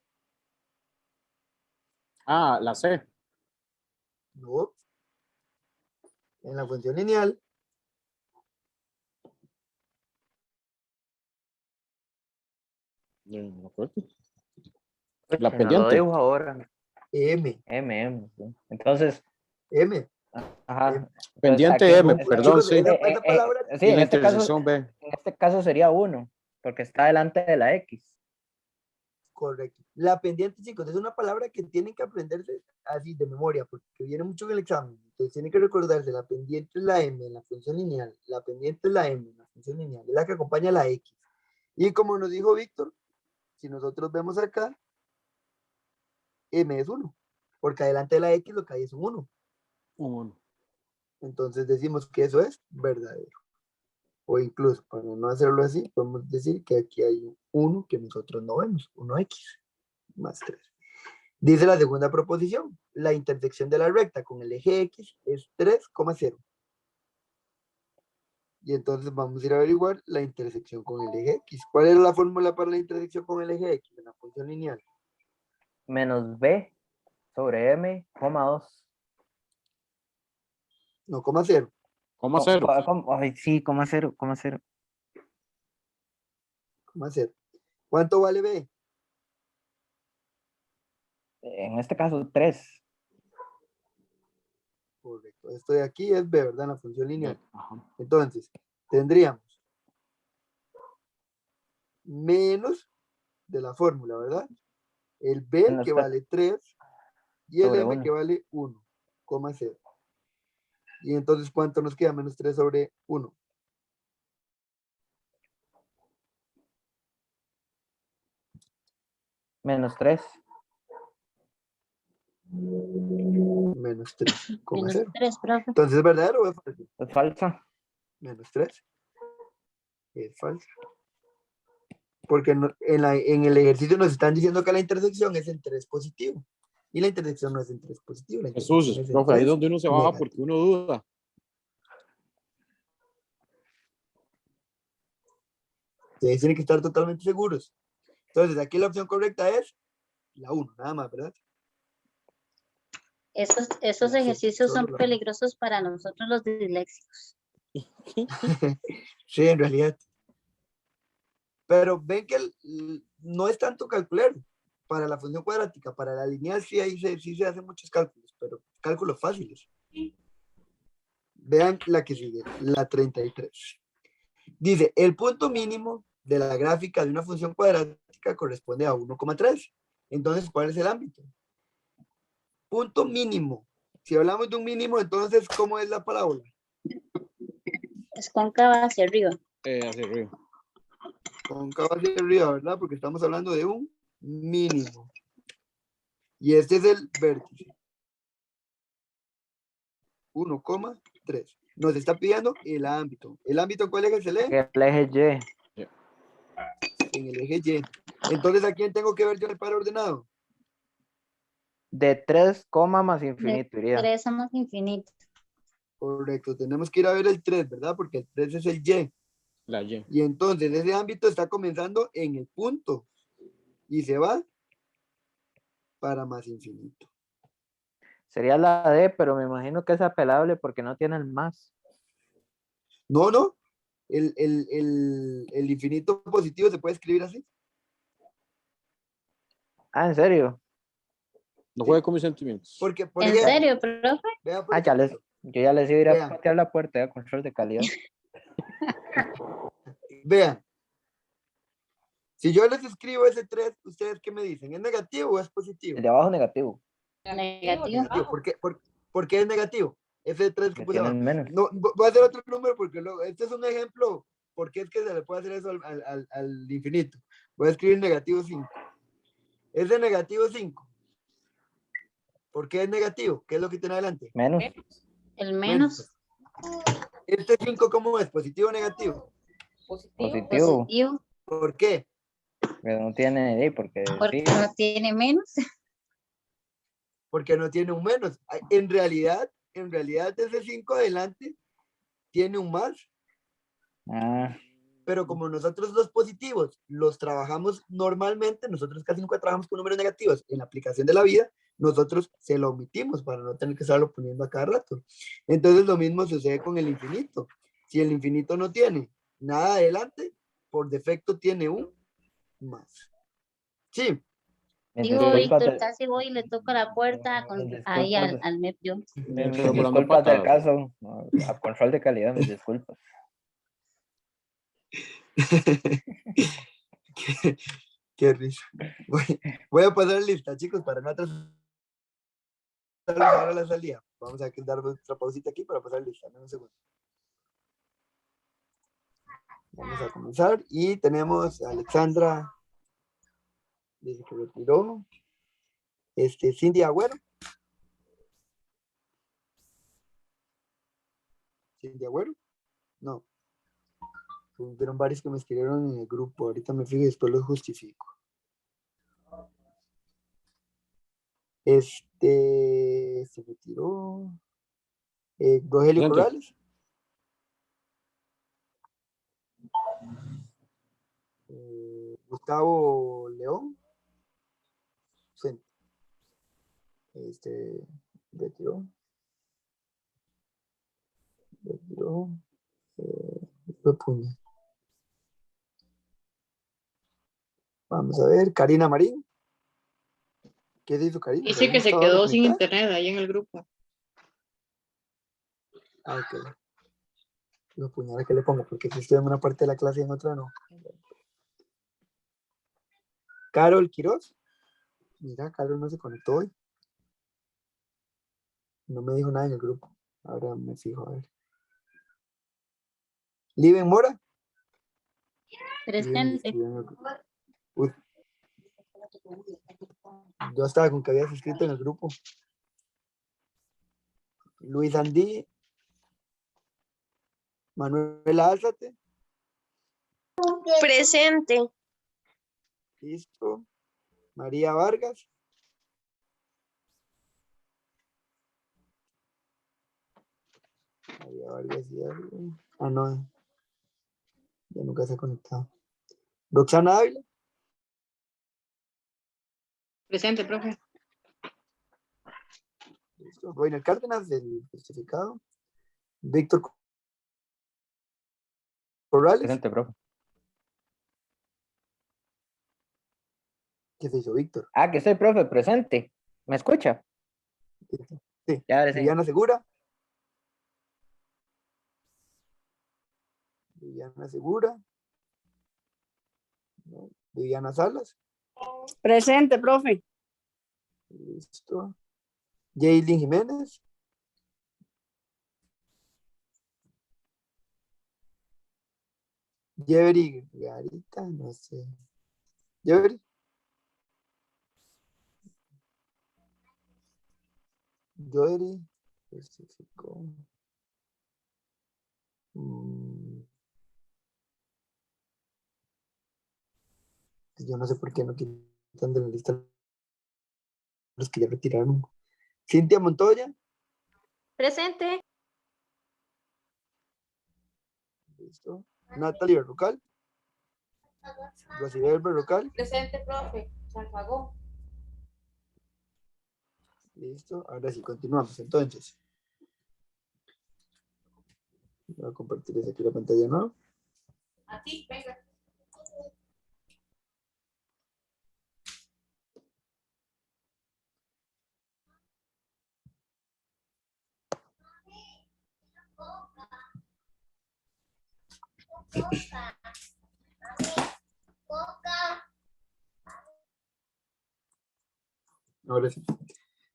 Ah, la C. No. En la función lineal. No me acuerdo. Pues, La no lo pendiente. digo ahora. M. M. ¿Sí? Entonces, M. ajá. M. Pendiente aquí- M, perdón, Chicos, sí. esa palabra, sí, Y en la este caso, intersección B. en este caso sería 1, porque está delante de la X. correcto. La pendiente, chicos, es una palabra que tienen que aprenderse así de memoria, porque viene mucho en el examen. Entonces tienen que recordarse, la pendiente es la M en la función lineal, la pendiente es la M en la función lineal, es la que acompaña a la X. Y como nos dijo Víctor, si nosotros vemos acá, M es 1, porque adelante de la X lo que hay es un 1. 1. Entonces decimos que eso es verdadero. O incluso, para no hacerlo así, podemos decir que aquí hay un 1 que nosotros no vemos, 1x más 3. Dice la segunda proposición, la intersección de la recta con el eje X es 3,0. Y entonces vamos a ir a averiguar la intersección con el eje X. ¿Cuál es la fórmula para la intersección con el eje X en la función lineal? Menos b sobre m, coma 2. No, coma 0. ¿Cómo cero? Ay, sí, coma 0, coma 0. Coma 0. ¿Cuánto vale B? En este caso, 3. Correcto. Esto de aquí es B, ¿verdad? En la función lineal. Ajá. Entonces, tendríamos menos de la fórmula, ¿verdad? El B Menos que tres. vale 3 y el Sobre M 1. que vale 1,0. Y entonces, ¿cuánto nos queda? Menos 3 sobre 1. Menos 3. Menos 3,0. Menos 3, profe. Entonces, ¿es verdadero o es falso? Es falsa. Menos 3. Es falso. Porque en el ejercicio nos están diciendo que la intersección es en 3 positivo. Y la intersección no es en 3 positivo. La intersección Jesús, es en profe, ahí es 3 donde uno se baja negativo. porque uno duda. Ustedes tienen que estar totalmente seguros. Entonces, aquí la opción correcta es la 1, nada más, ¿verdad? Esos Sí, ejercicios son solo la- peligrosos para nosotros los disléxicos. Sí, en realidad. Pero ven que no es tanto calcular para la función cuadrática, para la lineal sí, sí se hacen muchos cálculos, pero cálculos fáciles. Vean la que sigue, la 33. Dice, el punto mínimo de la gráfica de una función cuadrática corresponde a 1,3. Entonces, ¿cuál es el ámbito? Punto mínimo. Si hablamos de un mínimo, entonces, ¿cómo es la parábola? Es cóncava hacia arriba. Hacia arriba. Cóncava hacia arriba, ¿verdad? Porque estamos hablando de un mínimo. Y este es el vértice. 1,3. Nos está pidiendo el ámbito. ¿El ámbito en cuál eje se lee? El eje Y. En el eje Y. Entonces, ¿a quién tengo que ver yo el par ordenado? De 3, más De infinito iría. 3 a más infinito. Correcto, tenemos que ir a ver el 3, ¿verdad? Porque el 3 es el Y. La Y. Y entonces ese ámbito está comenzando en el punto. Y se va para más infinito. Sería la D, pero me imagino que es apelable porque no tiene el más. No, no. El infinito positivo se puede escribir así. Ah, ¿en serio? No juegue con mis sentimientos. Porque, por ¿En ejemplo, serio, profe? vea, por Ah, ejemplo, yo ya les iba a ir a Vean. patear la puerta de control de calidad. vean. Si yo les escribo ese 3, ¿ustedes qué me dicen? ¿Es negativo o es positivo? El de abajo negativo. Negativo. Negativo. ¿Por qué es negativo? Ese 3 que Que puse abajo. tienen menos. No, voy a hacer otro número porque este es un ejemplo. ¿Por qué es que se le puede hacer eso al infinito? Voy a escribir negativo 5. Es de negativo 5. ¿Por qué es negativo? ¿Qué es lo que tiene adelante? Menos. El menos Este 5, ¿cómo es? ¿Positivo o negativo? Positivo. positivo. ¿Por qué? Que no tiene D, porque Porque sí. no tiene menos. Porque no tiene un menos. En realidad ese 5 adelante tiene un más. Ah, Pero como nosotros los positivos los trabajamos normalmente, nosotros casi nunca trabajamos con números negativos en la aplicación de la vida, nosotros se lo omitimos para no tener que estarlo poniendo a cada rato. Entonces lo mismo sucede con el infinito. Si el infinito no tiene nada adelante, por defecto tiene un más. Sí, mis Digo, disculpas Víctor, del- casi voy y le toco la puerta ahí al MEP yo. mis Pero volando disculpas del patadas. caso. A control de calidad, mis disculpas. qué risa. Voy a pasar lista, chicos, para no atrasar ahora la salida. Vamos a dar otra pausita aquí para pasar lista. Dame un segundo. Vamos a comenzar y tenemos a Alexandra, dice que retiró. Cindy Agüero. Cindy Agüero. No. Hubieron varios que me escribieron en el grupo. Ahorita me fijo y después los justifico. Se retiró. Rogelio Presente. Corrales. Gustavo León. Ausente. Retiró. Fue puña. Vamos a ver, Karina Marín. ¿Qué dijo Karina? Dice que se ¿Estaba quedó sin conectada? internet ahí en el grupo. Ah, ok. Lo puñal que le pongo, porque si estoy en una parte de la clase y en otra no. Carol Quiroz. Mira, Carol no se conectó hoy. No me dijo nada en el grupo. Ahora me fijo, a ver. Liven Mora. Liven Presente. escribió en el grupo. Uy, yo estaba con que habías escrito en el grupo. Luis Andí. Manuela Álzate. Presente. Listo. María Vargas. María Vargas y algo. Ah, no. Ya nunca se ha conectado. Roxana Ávila. Presente, profe. Listo. Reiner Cárdenas, del justificado. Víctor Corrales. Presente, profe. ¿Qué se hizo, Víctor? Ah, que soy profe, presente. ¿Me escucha? Sí. Ya, ahora sí. Viviana Segura. Viviana Segura. No. Viviana Salas. Presente, profe. Listo. Jaylin Jiménez. Jevery Garita, no sé. Jevery. Joery. Justificó. Yo no sé por qué no quitan de la lista los que ya retiraron. Cintia Montoya. Presente. Listo. Natalie Berrocal. Rosibel Berrocal. Presente, profe. Se apagó. Listo. Ahora sí, continuamos. Entonces. Voy a compartir aquí la pantalla, ¿no? Aquí, venga. Ahora sí.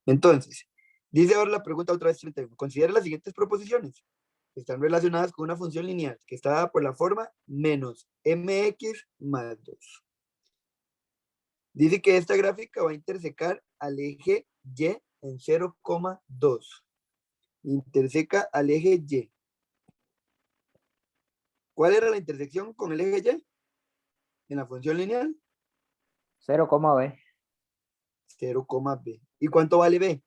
Entonces, dice ahora la pregunta otra vez 31. Considera las siguientes proposiciones. Están relacionadas con una función lineal que está dada por la forma menos mx más 2. Dice que esta gráfica va a intersecar al eje y en 0,2. Interseca al eje y. ¿Cuál era la intersección con el eje y? En la función lineal. 0,b. 0,b. ¿Y cuánto vale b?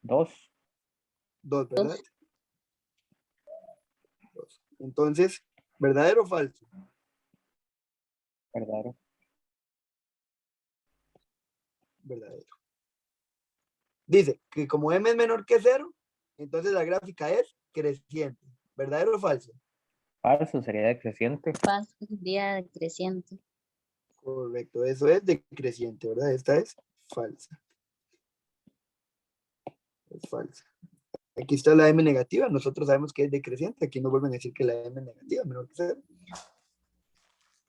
2. 2, ¿verdad? 2. Entonces, ¿verdadero o falso? Verdadero. Verdadero. Dice que como m es menor que 0, entonces la gráfica es creciente. ¿Verdadero o falso? Falso sería decreciente. Paso sería decreciente. Correcto, eso es decreciente, ¿verdad? Esta es falsa. Es falsa. Aquí está la m negativa, nosotros sabemos que es decreciente, aquí nos vuelven a decir que la m es negativa, menor que 0.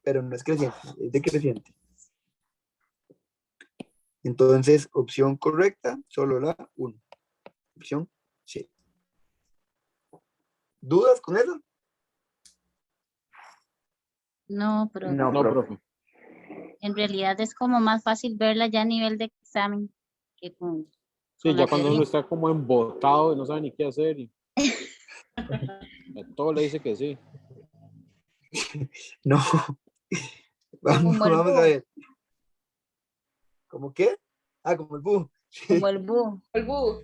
Pero no es creciente, es decreciente. Entonces, opción correcta, solo la 1. Opción C. ¿Dudas con eso? No, pero No, No, profe. profe. en realidad es como más fácil verla ya a nivel de examen que con Sí, con ya la cuando teoría. uno está como embotado y no sabe ni qué hacer y a todo le dice que sí. No. Vamos, Como el vamos a búho. ver. ¿Cómo qué? Ah, como el búho. Como el búho. El búho.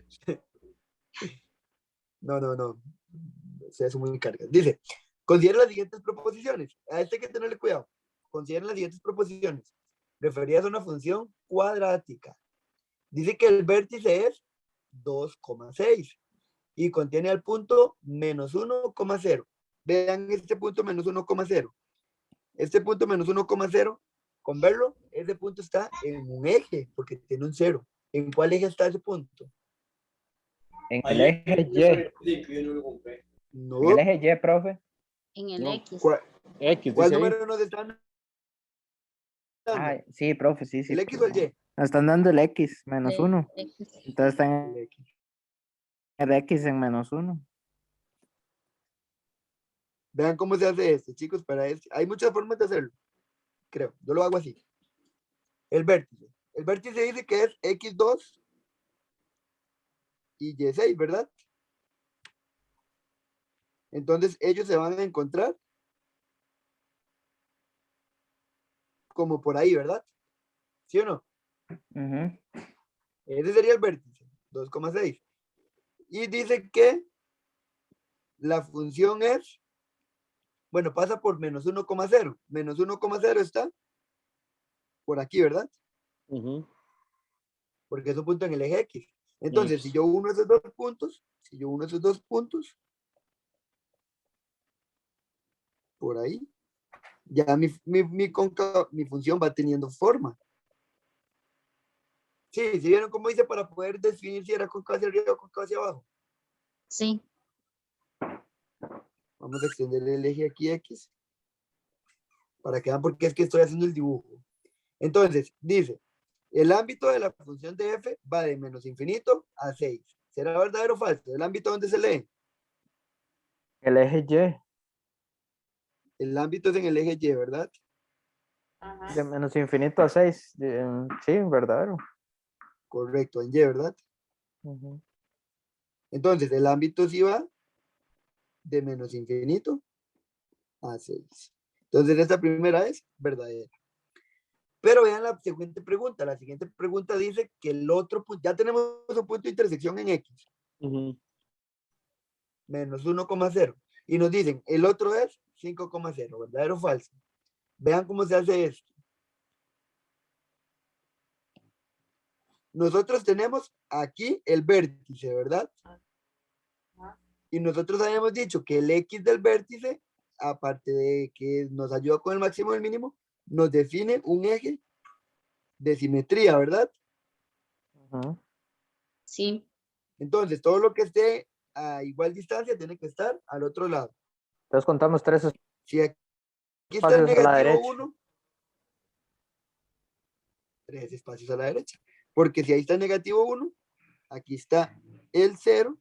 No, no, no. Se hace muy carga. Dice, considera las siguientes proposiciones. A este hay que tenerle cuidado. Considera las siguientes proposiciones. Referidas a una función cuadrática. Dice que el vértice es 2,6 y contiene al punto menos 1,0. Vean este punto menos 1,0. Este punto menos 1,0, con verlo, ese punto está en un eje, porque tiene un 0. ¿En cuál eje está ese punto? En el eje Y. No. En el eje Y, profe. En el No. X. ¿Cuál, X, cuál dice ahí. número nos están dando? Ay, sí, profe, sí, sí. ¿El X o el Y? Nos están dando el X, menos El 1. X. Entonces está El en X. el X en menos 1. Vean cómo se hace esto, chicos. Hay muchas formas de hacerlo, creo. Yo lo hago así. El vértice. El vértice dice que es X2 y Y6, ¿verdad? Entonces ellos se van a encontrar como por ahí, ¿verdad? ¿Sí o no? Ese sería el vértice, 2,6. Y dice que la función es, bueno, pasa por menos 1,0. Menos 1,0 está por aquí, ¿verdad? Ujú. Porque es un punto en el eje X. Entonces, si Yes. yo uno esos dos puntos, por ahí, ya mi función va teniendo forma. Sí, ¿sí vieron cómo hice para poder definir si era cóncavo hacia arriba o cóncavo hacia abajo? Sí. Vamos a extender el eje aquí X para que vean por qué es que estoy haciendo el dibujo. Entonces, dice, el ámbito de la función de f va de menos infinito a 6. ¿Será verdadero o falso? ¿El ámbito dónde se lee? El eje Y, El ámbito es en el eje Y, ¿verdad? Ajá. de menos infinito a 6. Sí, verdadero. Correcto, en Y, ¿verdad? Ujú. Entonces, el ámbito sí va de menos infinito a 6. Entonces, esta primera es verdadera. Pero vean la siguiente pregunta. La siguiente pregunta dice que el otro punto, ya tenemos un punto de intersección en X, Ujú. menos 1,0. Y nos dicen, el otro es 5,0, ¿verdadero o falso? Vean cómo se hace esto. Nosotros tenemos aquí el vértice, ¿verdad? Y nosotros habíamos dicho que el X del vértice, aparte de que nos ayuda con el máximo y el mínimo, nos define un eje de simetría, ¿verdad? Ujú. Sí. Entonces, todo lo que esté a igual distancia tiene que estar al otro lado. Entonces contamos 3 Si aquí está el espacios a la negativo derecha. 1, 3 espacios a la derecha. Porque si ahí está el negativo 1, aquí está el 0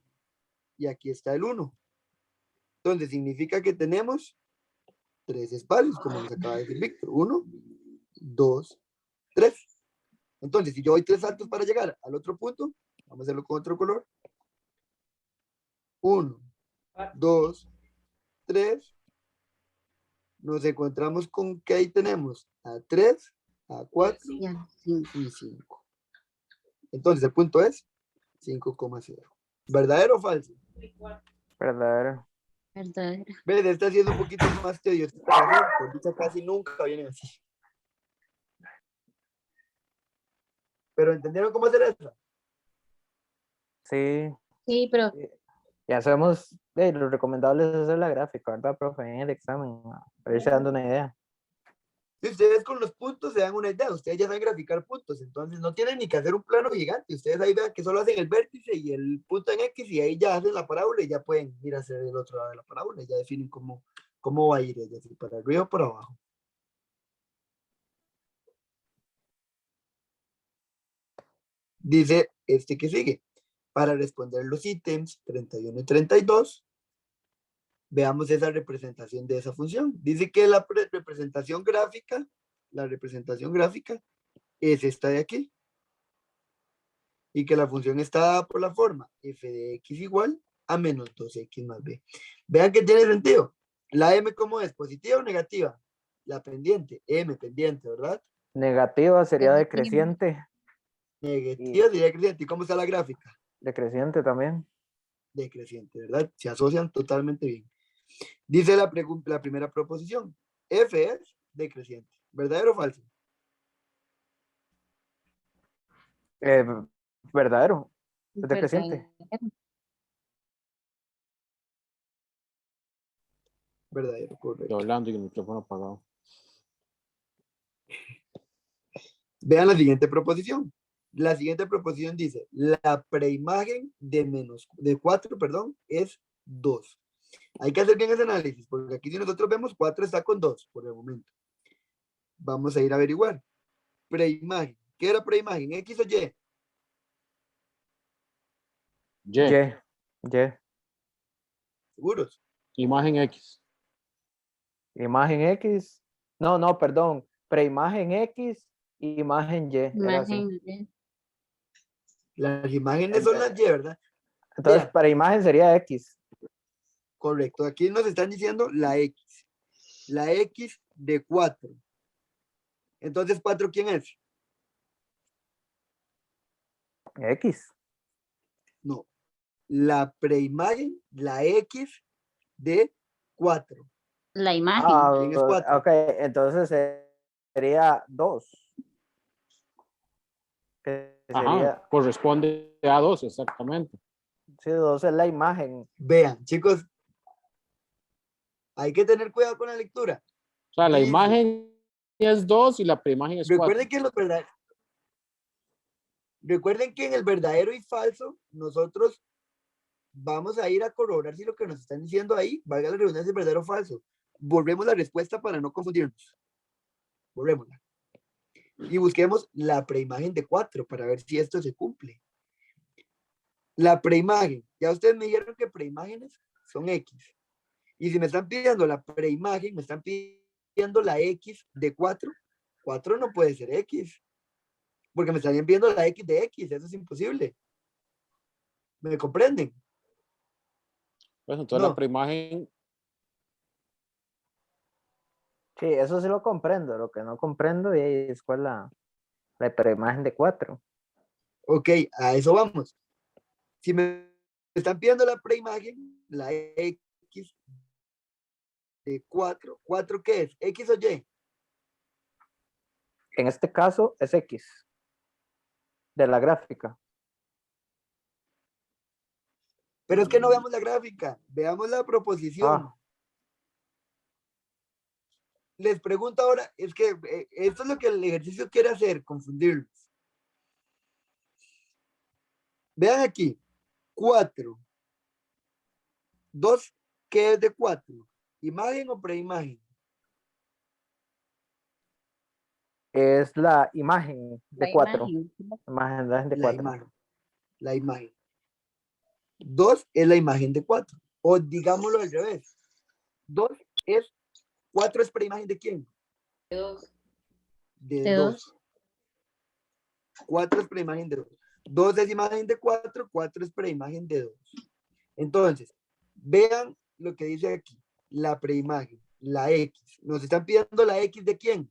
y aquí está el 1. Entonces, significa que tenemos 3 espacios, como nos acaba de decir Víctor. 1, 2, 3. Entonces, si yo doy 3 saltos para llegar al otro punto, vamos a hacerlo con otro color. 1, 2, 3. Nos encontramos con que ahí tenemos a 3, a 4 Ya. Sí. y 5. Entonces, el punto es 5,0. ¿Verdadero o falso? Verdadero. Verdadera. ¿Ves? Está siendo un poquito más tedioso para hacer, por dicha casi nunca vienen así. Pero ¿entendieron cómo hacer eso? Sí. Sí, pero Y hacemos, lo recomendable es hacer la gráfica, ¿verdad, profe? En el examen, para irse dando una idea. Si ustedes con los puntos se dan una idea, ustedes ya saben graficar puntos, entonces no tienen ni que hacer un plano gigante. Ustedes ahí vean que solo hacen el vértice y el punto en X y ahí ya hacen la parábola y ya pueden ir a hacer el otro lado de la parábola y ya definen cómo va a ir ella, si para arriba o para abajo. Dice este que sigue. Para responder los ítems 31 y 32, veamos esa representación de esa función. Dice que la representación gráfica es esta de aquí. Y que la función está dada por la forma f de x igual a menos 2x más b. Vean que tiene sentido. ¿La M cómo es? ¿Positiva o negativa? La pendiente, M pendiente, ¿verdad? Negativa sería Negativa. decreciente. Negativa sería creciente. ¿Y cómo está la gráfica? Decreciente también. Decreciente, ¿verdad? Se asocian totalmente bien. Dice la primera proposición. F es decreciente. ¿Verdadero o falso? Eh, verdadero. Es decreciente. Verdadero, Estoy correcto. hablando y el micrófono apagado. Vean la siguiente proposición. La siguiente proposición dice, la preimagen de 4, perdón, es 2. Hay que hacer bien ese análisis, porque aquí si nosotros vemos 4 está con 2 por el momento. Vamos a ir a averiguar. Preimagen. ¿Qué era preimagen? ¿X o Y? Y, Y. ¿Seguros? imagen X. Imagen X. No, perdón. Preimagen X y imagen Y. Era así. Imagen de- Las imágenes son las Y, ¿verdad? Entonces, Vean. para imagen sería X. Correcto. Aquí nos están diciendo la X. La X de 4. Entonces, 4, ¿quién es? X. No. La preimagen, la X de 4. La imagen. ¿Quién es 4? Ok, entonces sería 2. Que Ajá, sería, corresponde a 2, exactamente. sí, 2 es la imagen. Vean, chicos, hay que tener cuidado con la lectura. O sea, la Dice, imagen es 2 y la preimagen es 4. Recuerden que en el verdadero y falso, nosotros vamos a ir a corroborar si lo que nos están diciendo ahí, valga la redundancia, es verdadero o falso. Volvemos la respuesta para no confundirnos. Volvémosla. Y busquemos la preimagen de 4 para ver si esto se cumple. La preimagen, ya ustedes me dijeron que preimágenes son X. Y si me están pidiendo la preimagen, me están pidiendo la X de 4, 4 no puede ser X. Porque me estarían pidiendo la X de X, eso es imposible. ¿Me comprenden? Pues entonces No. la preimagen, Sí, eso sí lo comprendo. Lo que no comprendo es cuál la preimagen de 4. Ok, a eso vamos. Si me están pidiendo la preimagen, la X de 4, ¿4 qué es? ¿X o Y? En este caso es X de la gráfica. Pero es que no veamos la gráfica, veamos la proposición. Ah, Les pregunto ahora, es que esto es lo que el ejercicio quiere hacer, confundirlos. Vean aquí, 4. 2, ¿qué es de 4? ¿Imagen o preimagen? es la imagen de La 4. imagen. Imagen de La 4. imagen. La imagen. 2 es la imagen de 4. O digámoslo al revés. 2 es, 4 es preimagen de quién? Dos. De De 2. dos. 4 es preimagen de 2. 2 es imagen de 4, 4 es preimagen de 2. Entonces, vean lo que dice aquí. La preimagen, la X. Nos están pidiendo la X de quién?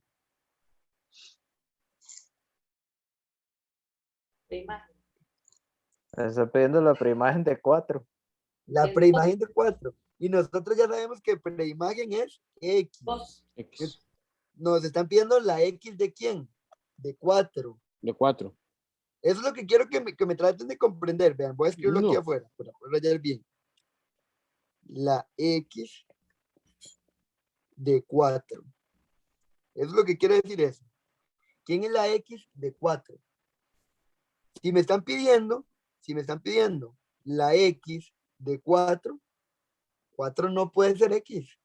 Prima. Está pidiendo la preimagen de 4. La Es preimagen de 4. Y nosotros ya sabemos que preimagen es X. dos. X, Nos están pidiendo la X de quién? De 4. de 4. Eso es lo que quiero que me traten de comprender. Vean, voy a escribirlo aquí No. afuera para poderlo hallar bien. La X de 4. Eso es lo que quiere decir eso. ¿Quién es la X de 4? Si me están pidiendo la X de 4, 4 no puede ser X.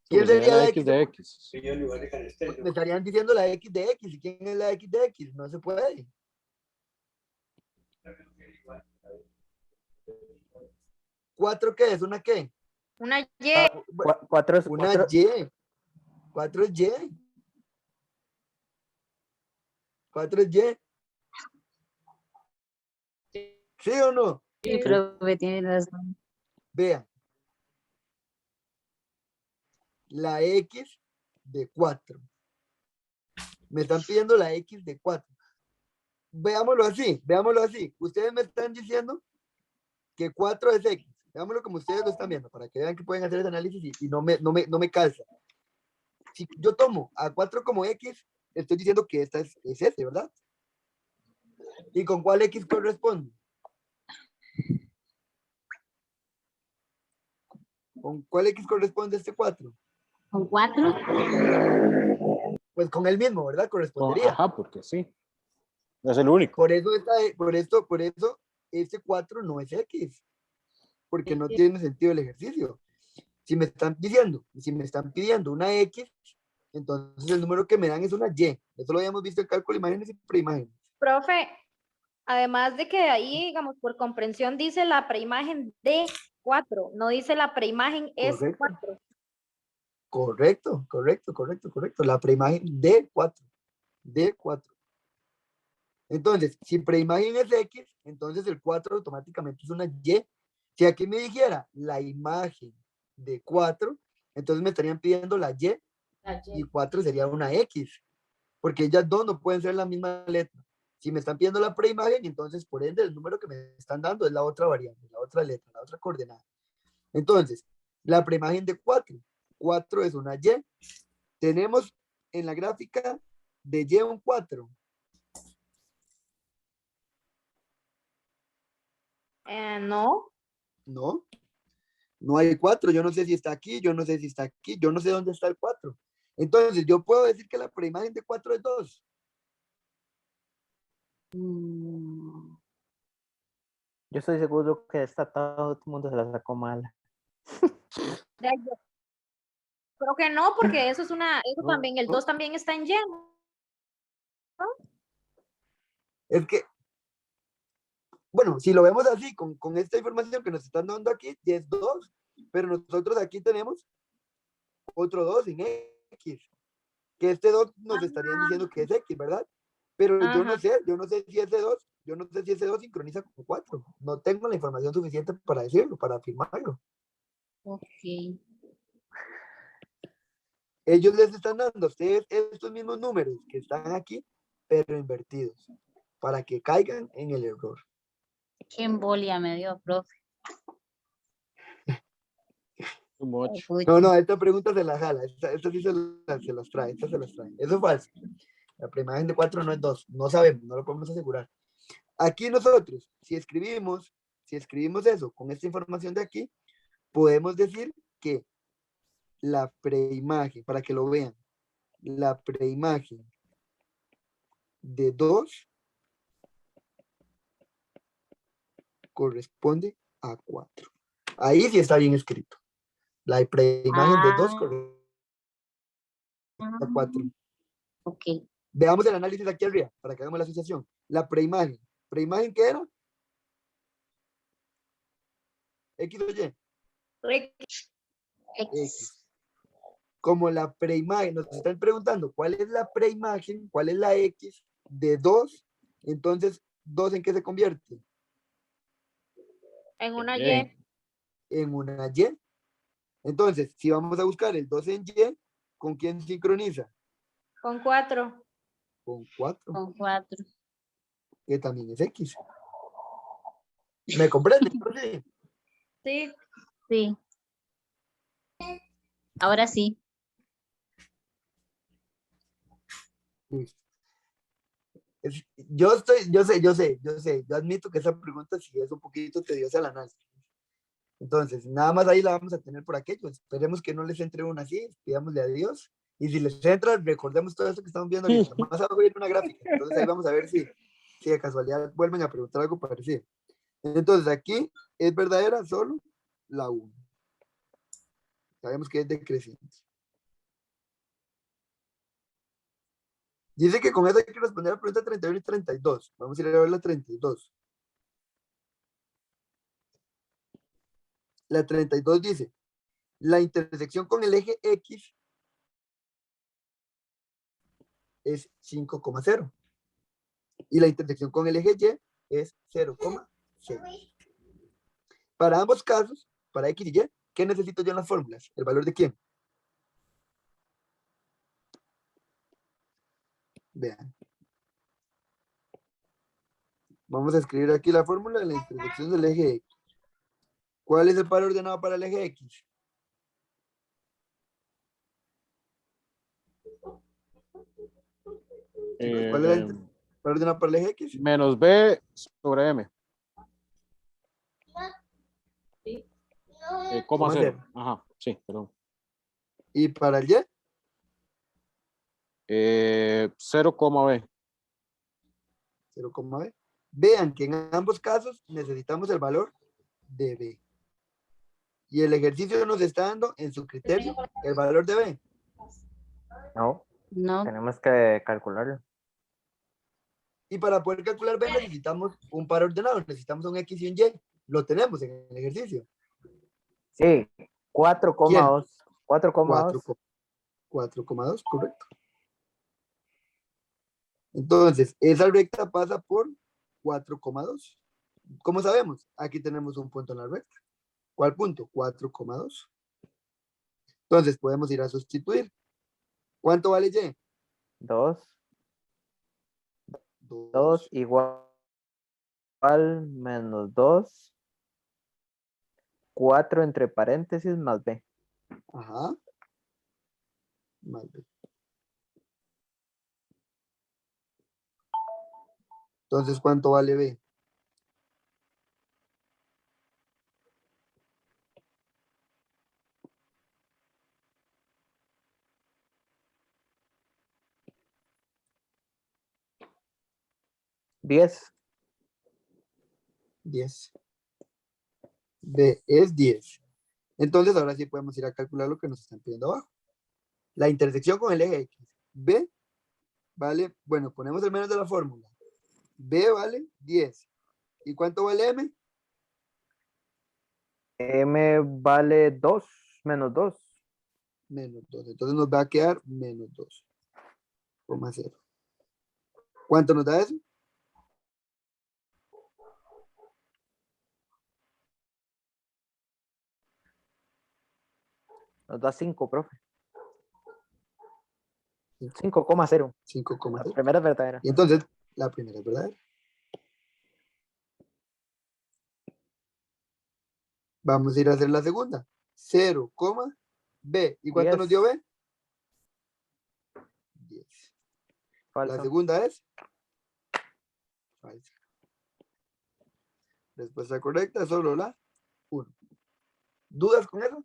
¿Quién sería la X de X. Me estarían diciendo la X de X. ¿Y quién es la X de X? No se puede. ¿4 qué es? ¿Una qué? Una Y. 4 es Una 4. Y. 4 es Y. 4 es Y. ¿Sí o no? Sí, profe, tiene razón. Vean, la X de 4. Me están pidiendo la X de 4. Veámoslo así. Ustedes me están diciendo que 4 es X. Veámoslo como ustedes lo están viendo, para que vean que pueden hacer ese análisis y no me calza. Si yo tomo a 4 como X, estoy diciendo que esta es S, ¿verdad? ¿Y con cuál X corresponde? ¿Con cuál X corresponde este 4? ¿Con 4? Pues con el mismo, ¿verdad? Correspondería. Ajá, porque sí. Es el único. Por eso, este 4 no es X, porque no tiene sentido el ejercicio. Si me están pidiendo una X, entonces el número que me dan es una Y. Eso lo habíamos visto en cálculo de imágenes y preimágenes. Profe, además de que ahí, digamos, por comprensión dice la preimagen de 4, no dice la preimagen es Correcto. 4. Correcto. La preimagen de 4. Entonces, si preimagen es X, entonces el 4 automáticamente es una Y. Si aquí me dijera la imagen de 4, entonces me estarían pidiendo la Y y 4 sería una X, porque ellas dos no pueden ser la misma letra. Si me están pidiendo la preimagen, entonces por ende el número que me están dando es la otra variable, la otra letra, la otra coordenada. Entonces, la preimagen de 4 es una Y. Tenemos en la gráfica de Y un 4. No. No hay 4. Yo no sé si está aquí, yo no sé dónde está el 4. Entonces, yo puedo decir que la preimagen de 4 es 2. Yo estoy seguro que esta todo el mundo se la sacó mal. Yo creo que no, porque eso es eso No, también, el no. 2 también está en Y. Es que, bueno, si lo vemos así, con esta información que nos están dando aquí, ya es 2, pero nosotros aquí tenemos otro 2 en X, que este 2 nos estarían diciendo que es X, ¿verdad? Pero yo no sé si ese 2 sincroniza con 4. No tengo la información suficiente para decirlo, para afirmarlo. Ok. Ellos les están dando a ustedes estos mismos números que están aquí, pero invertidos, para que caigan en el error. Qué embolia me dio, profe. Too much. No, esta pregunta se la jala, esta sí se las trae, esta se las trae. Eso es falso. La preimagen de 4 no es 2, no sabemos, no lo podemos asegurar. Aquí nosotros, si escribimos eso con esta información de aquí, podemos decir que la preimagen, para que lo vean, la preimagen de 2 corresponde a 4. Ahí sí está bien escrito. La preimagen de 2 corresponde a 4. Ok. Veamos el análisis aquí arriba, para que hagamos la asociación. La preimagen. ¿Preimagen qué era? ¿X o Y? X. Como la preimagen, nos están preguntando cuál es la preimagen, cuál es la X de 2, entonces 2 ¿en qué se convierte? En una Bien. Y. En una Y. Entonces, si vamos a buscar el 2 en Y, ¿con quién sincroniza? Con 4. Con 4, Con 4. que también es X. ¿Me comprenden? Sí. Sí. Sí. Ahora sí. Yo admito que esa pregunta sí es un poquito tediosa al análisis. Entonces, nada más ahí la vamos a tener por aquello. Esperemos que no les entre una así, pidámosle a Dios. Y si les entra, recordemos todo esto que estamos viendo ahorita. Más abajo viene una gráfica. Entonces ahí vamos a ver si de casualidad vuelven a preguntar algo parecido. Entonces aquí es verdadera solo la 1. Sabemos que es decreciente. Dice que con eso hay que responder a la pregunta 31 y 32. Vamos a ir a ver la 32. La 32 dice, la intersección con el eje X es 5,0. Y la intersección con el eje Y es 0,6. Para ambos casos, para X y Y, ¿qué necesito yo en las fórmulas? ¿El valor de quién? Vean. Vamos a escribir aquí la fórmula de la intersección del eje X. ¿Cuál es el par ordenado para el eje X? Chicos, ¿cuál es el par ordenado para el eje X? Menos B sobre M. Coma Coma 0. cero. Ajá, sí, perdón. ¿Y para el Y? 0, B. 0, B. Vean que en ambos casos necesitamos el valor de B. Y el ejercicio nos está dando en su criterio el valor de B. No, No, tenemos que calcularlo. Y para poder calcular B necesitamos un par ordenado, necesitamos un X y un Y. Lo tenemos en el ejercicio. Sí, 4,2. 4,2. 4,2, correcto. Entonces, esa recta pasa por 4,2. ¿Cómo sabemos? Aquí tenemos un punto en la recta. ¿Cuál punto? 4,2. Entonces, podemos ir a sustituir. ¿Cuánto vale Y? 2. 2 2. igual menos 2. 4 entre paréntesis más B. Ajá. Más B. Entonces, ¿cuánto vale B? $10. 10. B es 10. Entonces, ahora sí podemos ir a calcular lo que nos están pidiendo abajo. La intersección con el eje X. B vale, bueno, ponemos el menos de la fórmula. B vale 10. ¿Y cuánto vale M? M vale 2 menos 2. Menos 2. Entonces nos va a quedar menos 2,0. ¿Cuánto nos da eso? Nos da 5, profe. 5,0. 5,0. La primera es verdadera. Y entonces, la primera es verdadera. Vamos a ir a hacer la segunda. 0, B. ¿Y cuánto nos dio 10. B? 10. La Falso. segunda es falsa. Respuesta correcta, solo la 1. ¿Dudas con eso?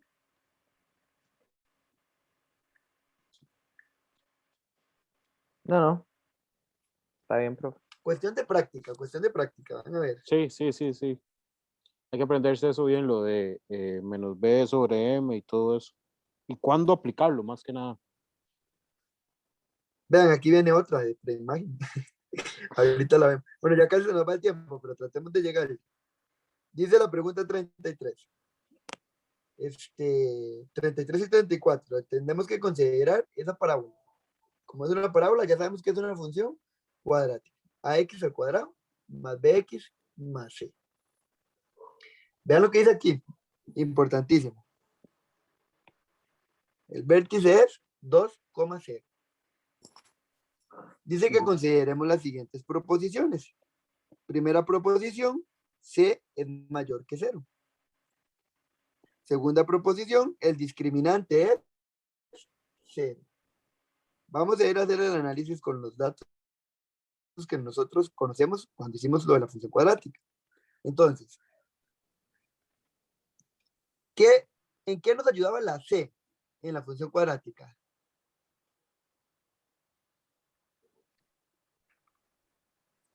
No. Está bien, profe. Cuestión de práctica, cuestión de práctica. Van a ver. Sí. Hay que aprenderse eso bien, lo de menos B sobre M y todo eso. Y cuándo aplicarlo, más que nada. Vean, aquí viene otra de imagen. Ahorita la vemos. Bueno, ya casi se nos va el tiempo, pero tratemos de llegar. Dice la pregunta 33. 33 y 34. Tenemos que considerar esa parábola. Como es una parábola, ya sabemos que es una función cuadrática. AX al cuadrado más BX más C. Vean lo que dice aquí. Importantísimo. El vértice es 2,0. Dice que consideremos las siguientes proposiciones. Primera proposición, C es mayor que 0. Segunda proposición, el discriminante es 0. Vamos a ir a hacer el análisis con los datos que nosotros conocemos cuando hicimos lo de la función cuadrática. Entonces, ¿en qué nos ayudaba la C en la función cuadrática?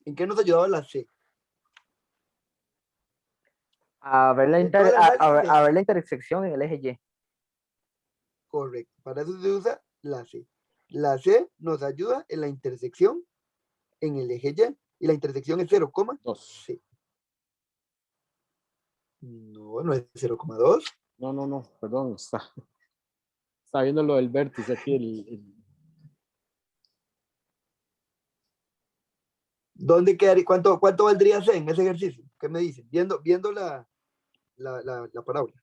¿En qué nos ayudaba la C? A ver la, De todo el análisis a ver la intersección en el eje Y. Correcto. Para eso se usa la C. La C nos ayuda en la intersección en el eje Y. Y la intersección es 0,2. 2. No, no es 0,2. No, perdón. Está viendo lo del vértice aquí. ¿Dónde quedaría? ¿Cuánto valdría C en ese ejercicio? ¿Qué me dicen? Viendo la parábola.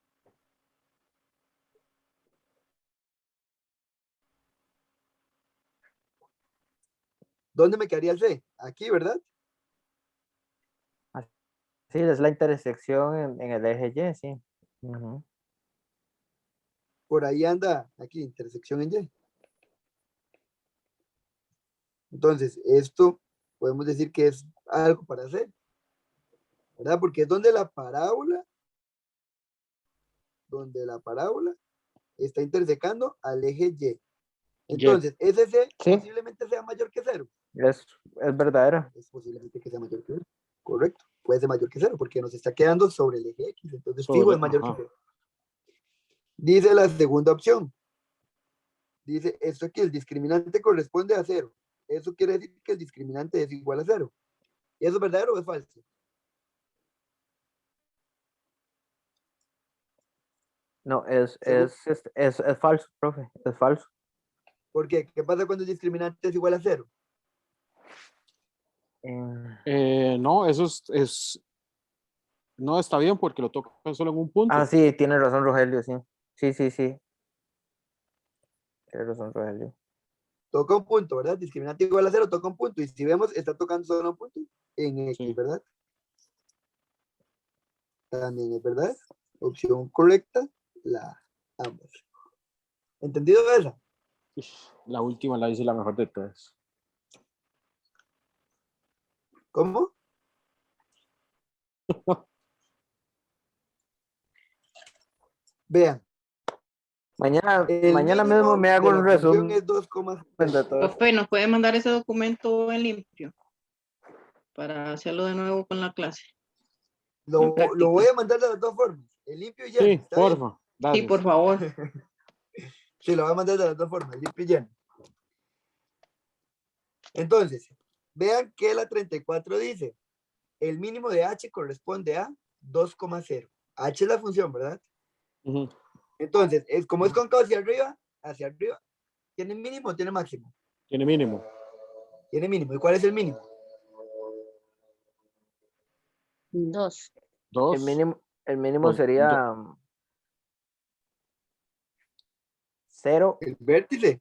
¿Dónde me quedaría el C? Aquí, ¿verdad? Sí, es la intersección en el eje Y, sí. Ujú. Por ahí anda, aquí, intersección en Y. Entonces, esto podemos decir que es algo para hacer, ¿verdad? Porque es donde la parábola está intersecando al eje Y. Entonces, ese C Sí. posiblemente sea mayor que 0. Es verdadero. Es posiblemente que sea mayor que 0. Correcto. Puede ser mayor que 0 porque nos está quedando sobre el eje X. Entonces, fijo es mayor que 0. Dice la segunda opción. Dice esto aquí, el discriminante corresponde a 0. Eso quiere decir que el discriminante es igual a 0. ¿Y eso es verdadero o es falso? No, es falso, profe. Es falso. ¿Por qué? ¿Qué pasa cuando el discriminante es igual a 0? No, eso no está bien porque lo tocan solo en un punto. Sí, tiene razón, Rogelio, sí. Sí. Tiene razón, Rogelio. Toca un punto, ¿verdad? Discriminante igual a 0, toca un punto. Y si vemos, está tocando solo un punto en X, Sí. ¿verdad? También es verdad. Opción correcta, la ambas. ¿Entendido esa? La última la hice la mejor de todas. ¿Cómo? Vean. Mañana El mismo mínimo me hago de la un función resumen es 2,0. de todo. Profe, ¿nos puede mandar ese documento en limpio? Para hacerlo de nuevo con la clase. Lo voy a mandar de las dos formas. El limpio y lleno. Sí, ¿Está bien? porfa. Sí, Gracias. por favor. Sí, lo voy a mandar de las dos formas, limpio y lleno. Entonces, vean que la 34 dice, el mínimo de h corresponde a 2,0. H es la función, ¿verdad? Ujú. Entonces, como es cóncavo hacia arriba, ¿tiene mínimo o tiene máximo? Tiene mínimo. Tiene mínimo. ¿Y cuál es el mínimo? 2. El 2. mínimo sería 0. El vértice.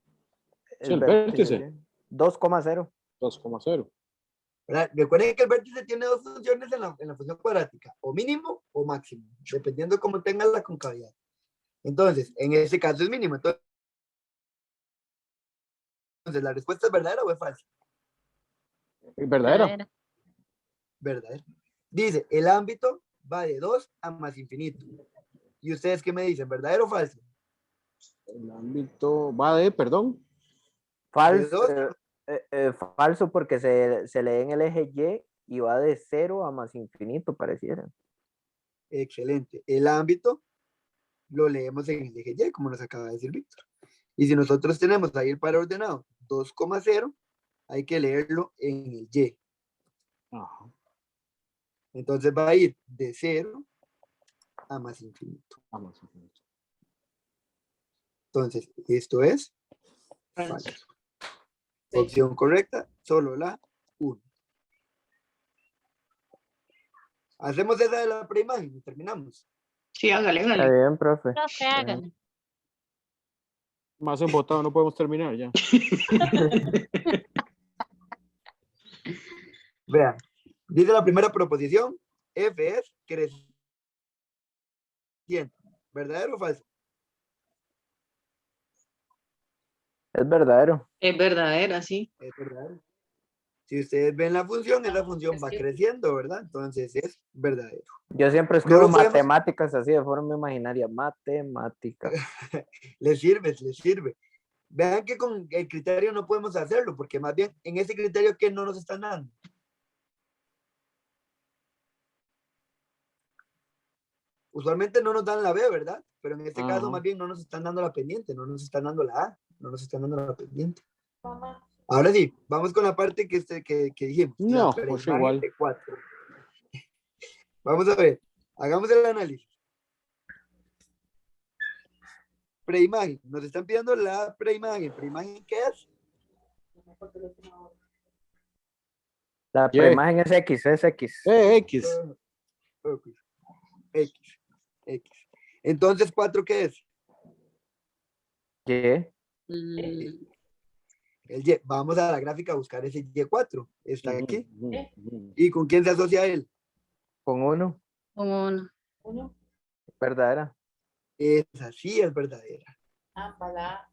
Sí, el vértice. Sí. 2,0. 2,0. ¿Verdad? Recuerden que el vértice tiene dos funciones en la función cuadrática, o mínimo o máximo, dependiendo de cómo tenga la concavidad. Entonces, en ese caso es mínimo. Entonces, ¿la respuesta es verdadera o es falsa? ¿Verdadera? Verdadera. Dice, el ámbito va de 2 a más infinito. ¿Y ustedes qué me dicen? ¿Verdadero o falso? El ámbito va de, perdón. Falso, ¿De 2? falso porque se lee en el eje Y va de 0 a más infinito, pareciera. Excelente. El ámbito lo leemos en el eje Y, como nos acaba de decir Víctor. Y si nosotros tenemos ahí el par ordenado 2,0, hay que leerlo en el Y. Ajá. Entonces va a ir de 0 a más infinito. Vamos, infinito. Entonces, esto es falso. Opción correcta, solo la 1. Hacemos esa de la preimagen y terminamos. Sí, hágale, Está hágale. bien, profe. Profe, hágale. Más embotado no podemos terminar ya. Vean, dice la primera proposición, F es creciente. ¿Verdadero o falso? Es verdadero. Es verdadera, sí. Es verdadero. Si ustedes ven la función, esa función va creciendo, ¿verdad? Entonces es verdadero. Yo siempre No escribo lo podemos- matemáticas así de forma imaginaria. Matemáticas. Les sirve, les sirve. Vean que con el criterio no podemos hacerlo, porque más bien en ese criterio que no nos están dando. Usualmente no nos dan la B, ¿verdad? Pero en este caso Ajá. más bien no nos están dando la pendiente, no nos están dando la A, no nos están dando la pendiente. Ahora sí, vamos con la parte que dijimos. No, la pues preimagen igual. de 4. Vamos a ver, hagamos el análisis. Preimagen, nos están pidiendo la preimagen. ¿Preimagen qué es? La Y. preimagen es X, es X. X. Ok. X. Entonces, 4, ¿qué es? Y. Mm, El Y. Vamos a la gráfica a buscar ese Y4. Está Ujú, aquí. ujú, ujú. ¿Y con quién se asocia él? Con 1, Con 1. 1. verdadera. Esa sí es verdadera. Para.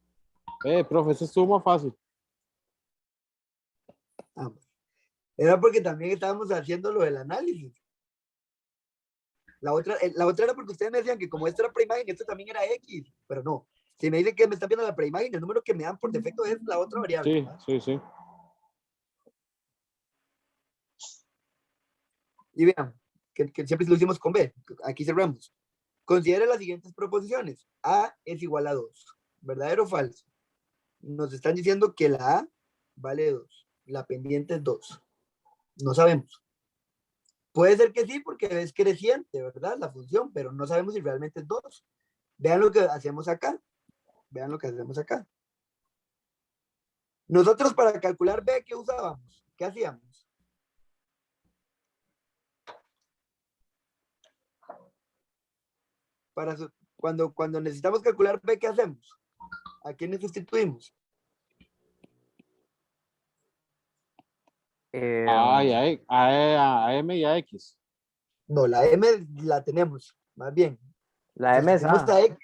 Profe, eso estuvo más fácil. Ambas. Era porque también estábamos haciendo lo del análisis. La otra era porque ustedes me decían que como esto era preimagen, esto también era X, pero no. Si me dicen que me están viendo la preimagen, el número que me dan por defecto es la otra variable. Sí, ¿verdad? sí, sí. Y vean, que siempre lo hicimos con B. Aquí cerramos. Considere las siguientes proposiciones. A es igual a 2. ¿Verdadero o falso? Nos están diciendo que la A vale 2. La pendiente es 2. No sabemos. Puede ser que sí, porque es creciente, ¿verdad? La función, pero no sabemos si realmente es 2. Vean lo que hacemos acá. Vean lo que hacemos acá. Nosotros para calcular B, ¿qué usábamos? ¿Qué hacíamos? Cuando necesitamos calcular B, ¿qué hacemos? ¿A quiénes sustituimos? A M y a X. No, la M la tenemos, más bien. La M es Sustituimos A. a X.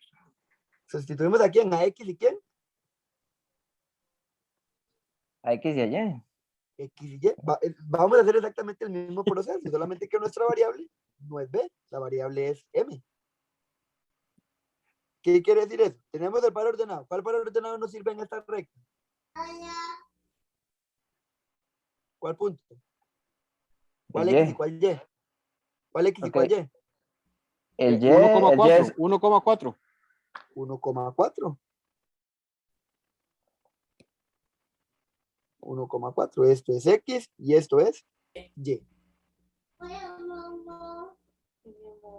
¿Sustituimos a quién? ¿A X y quién? A X y a Y. X y Y. Vamos a hacer exactamente el mismo proceso, solamente que nuestra variable no es B, la variable es M. ¿Qué quiere decir eso? Tenemos el par ordenado. ¿Cuál par ordenado nos sirve en esta recta? ¿Cuál punto? ¿Cuál El X y Y. cuál Y? ¿Cuál X y Ok. cuál Y? El Y 1,4. es 1,4. 1,4. 1,4. Esto es X y esto es Y.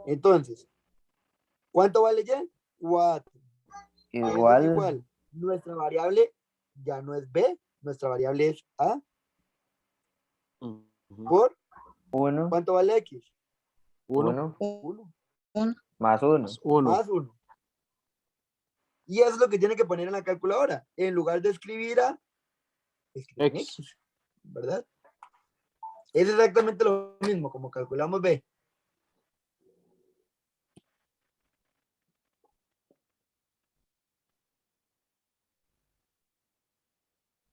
Entonces, ¿cuánto vale Y? 4. Eso es igual igual. Nuestra variable ya no es B, nuestra variable es A Ujú. por 1, ¿cuánto vale X? 1 1 1 más 1. más 1. más 1. Y eso es lo que tiene que poner en la calculadora. En lugar de escribir A, escriben X. X, ¿verdad? Es exactamente lo mismo como calculamos B.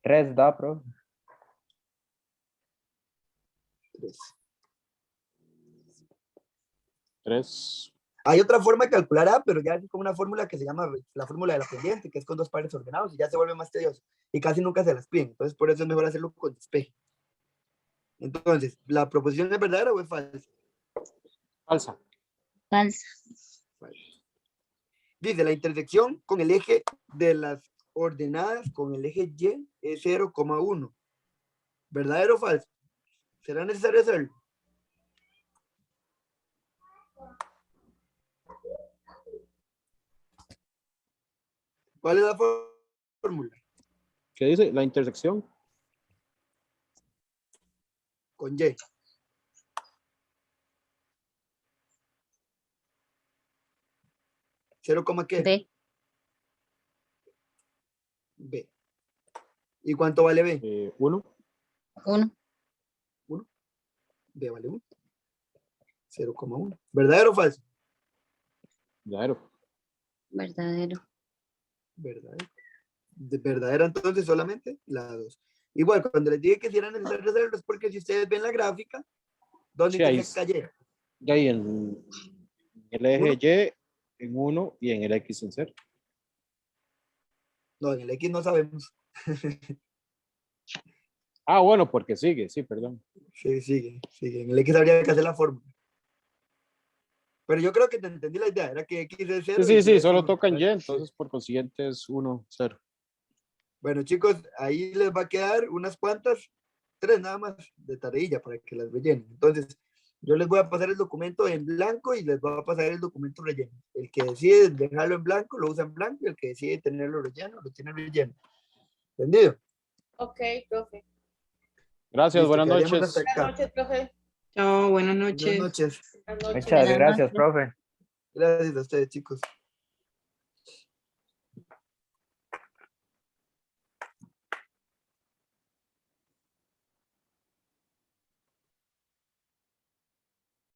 Tres da, profe. 3. 3. Hay otra forma de calcular A, pero ya es como una fórmula que se llama la fórmula de la pendiente, que es con dos pares ordenados y ya se vuelve más tedioso. Y casi nunca se las piden. Entonces, por eso es mejor hacerlo con despeje. Entonces, ¿la proposición es verdadera o es falsa? Falsa. Falsa. Dice, la intersección con el eje de las ordenadas con el eje Y es 0,1. ¿Verdadero o falso? ¿Será necesario hacerlo? ¿Cuál es la fórmula? ¿Qué dice? La intersección. Con Y. ¿0, qué? B. B. ¿Y cuánto vale B? 1. 1. B vale 1. 0,1. ¿Verdadero o falso? Verdadero. Verdadero. Verdadero. Verdadera entonces solamente la 2. Igual, cuando les dije que si era necesario hacerlo es porque si ustedes ven la gráfica, ¿dónde Sí, ahí intersecta Y? Y ahí en el eje Y en 1 y en el X en 0. No, en el X no sabemos. Ah, bueno, porque sigue, sí, perdón. Sí, sigue. En el X habría que hacer la fórmula. Pero yo creo que te entendí la idea, era que X es 0. Sí, solo tocan Y, entonces por consiguiente es 1, 0. Bueno, chicos, ahí les va a quedar unas cuantas, 3 nada más de tareilla para que las rellenen. Entonces, yo les voy a pasar el documento en blanco y les voy a pasar el documento relleno. El que decide dejarlo en blanco, lo usa en blanco, y el que decide tenerlo relleno, lo tiene relleno. ¿Entendido? Ok, profe. Gracias, Listo, buenas quedaríamos noches. hasta acá. Buenas noches, profe. Chao, buenas Buenas noches. noches. Buenas noches. Muchas Buenas gracias, noches. profe. Gracias a ustedes, chicos.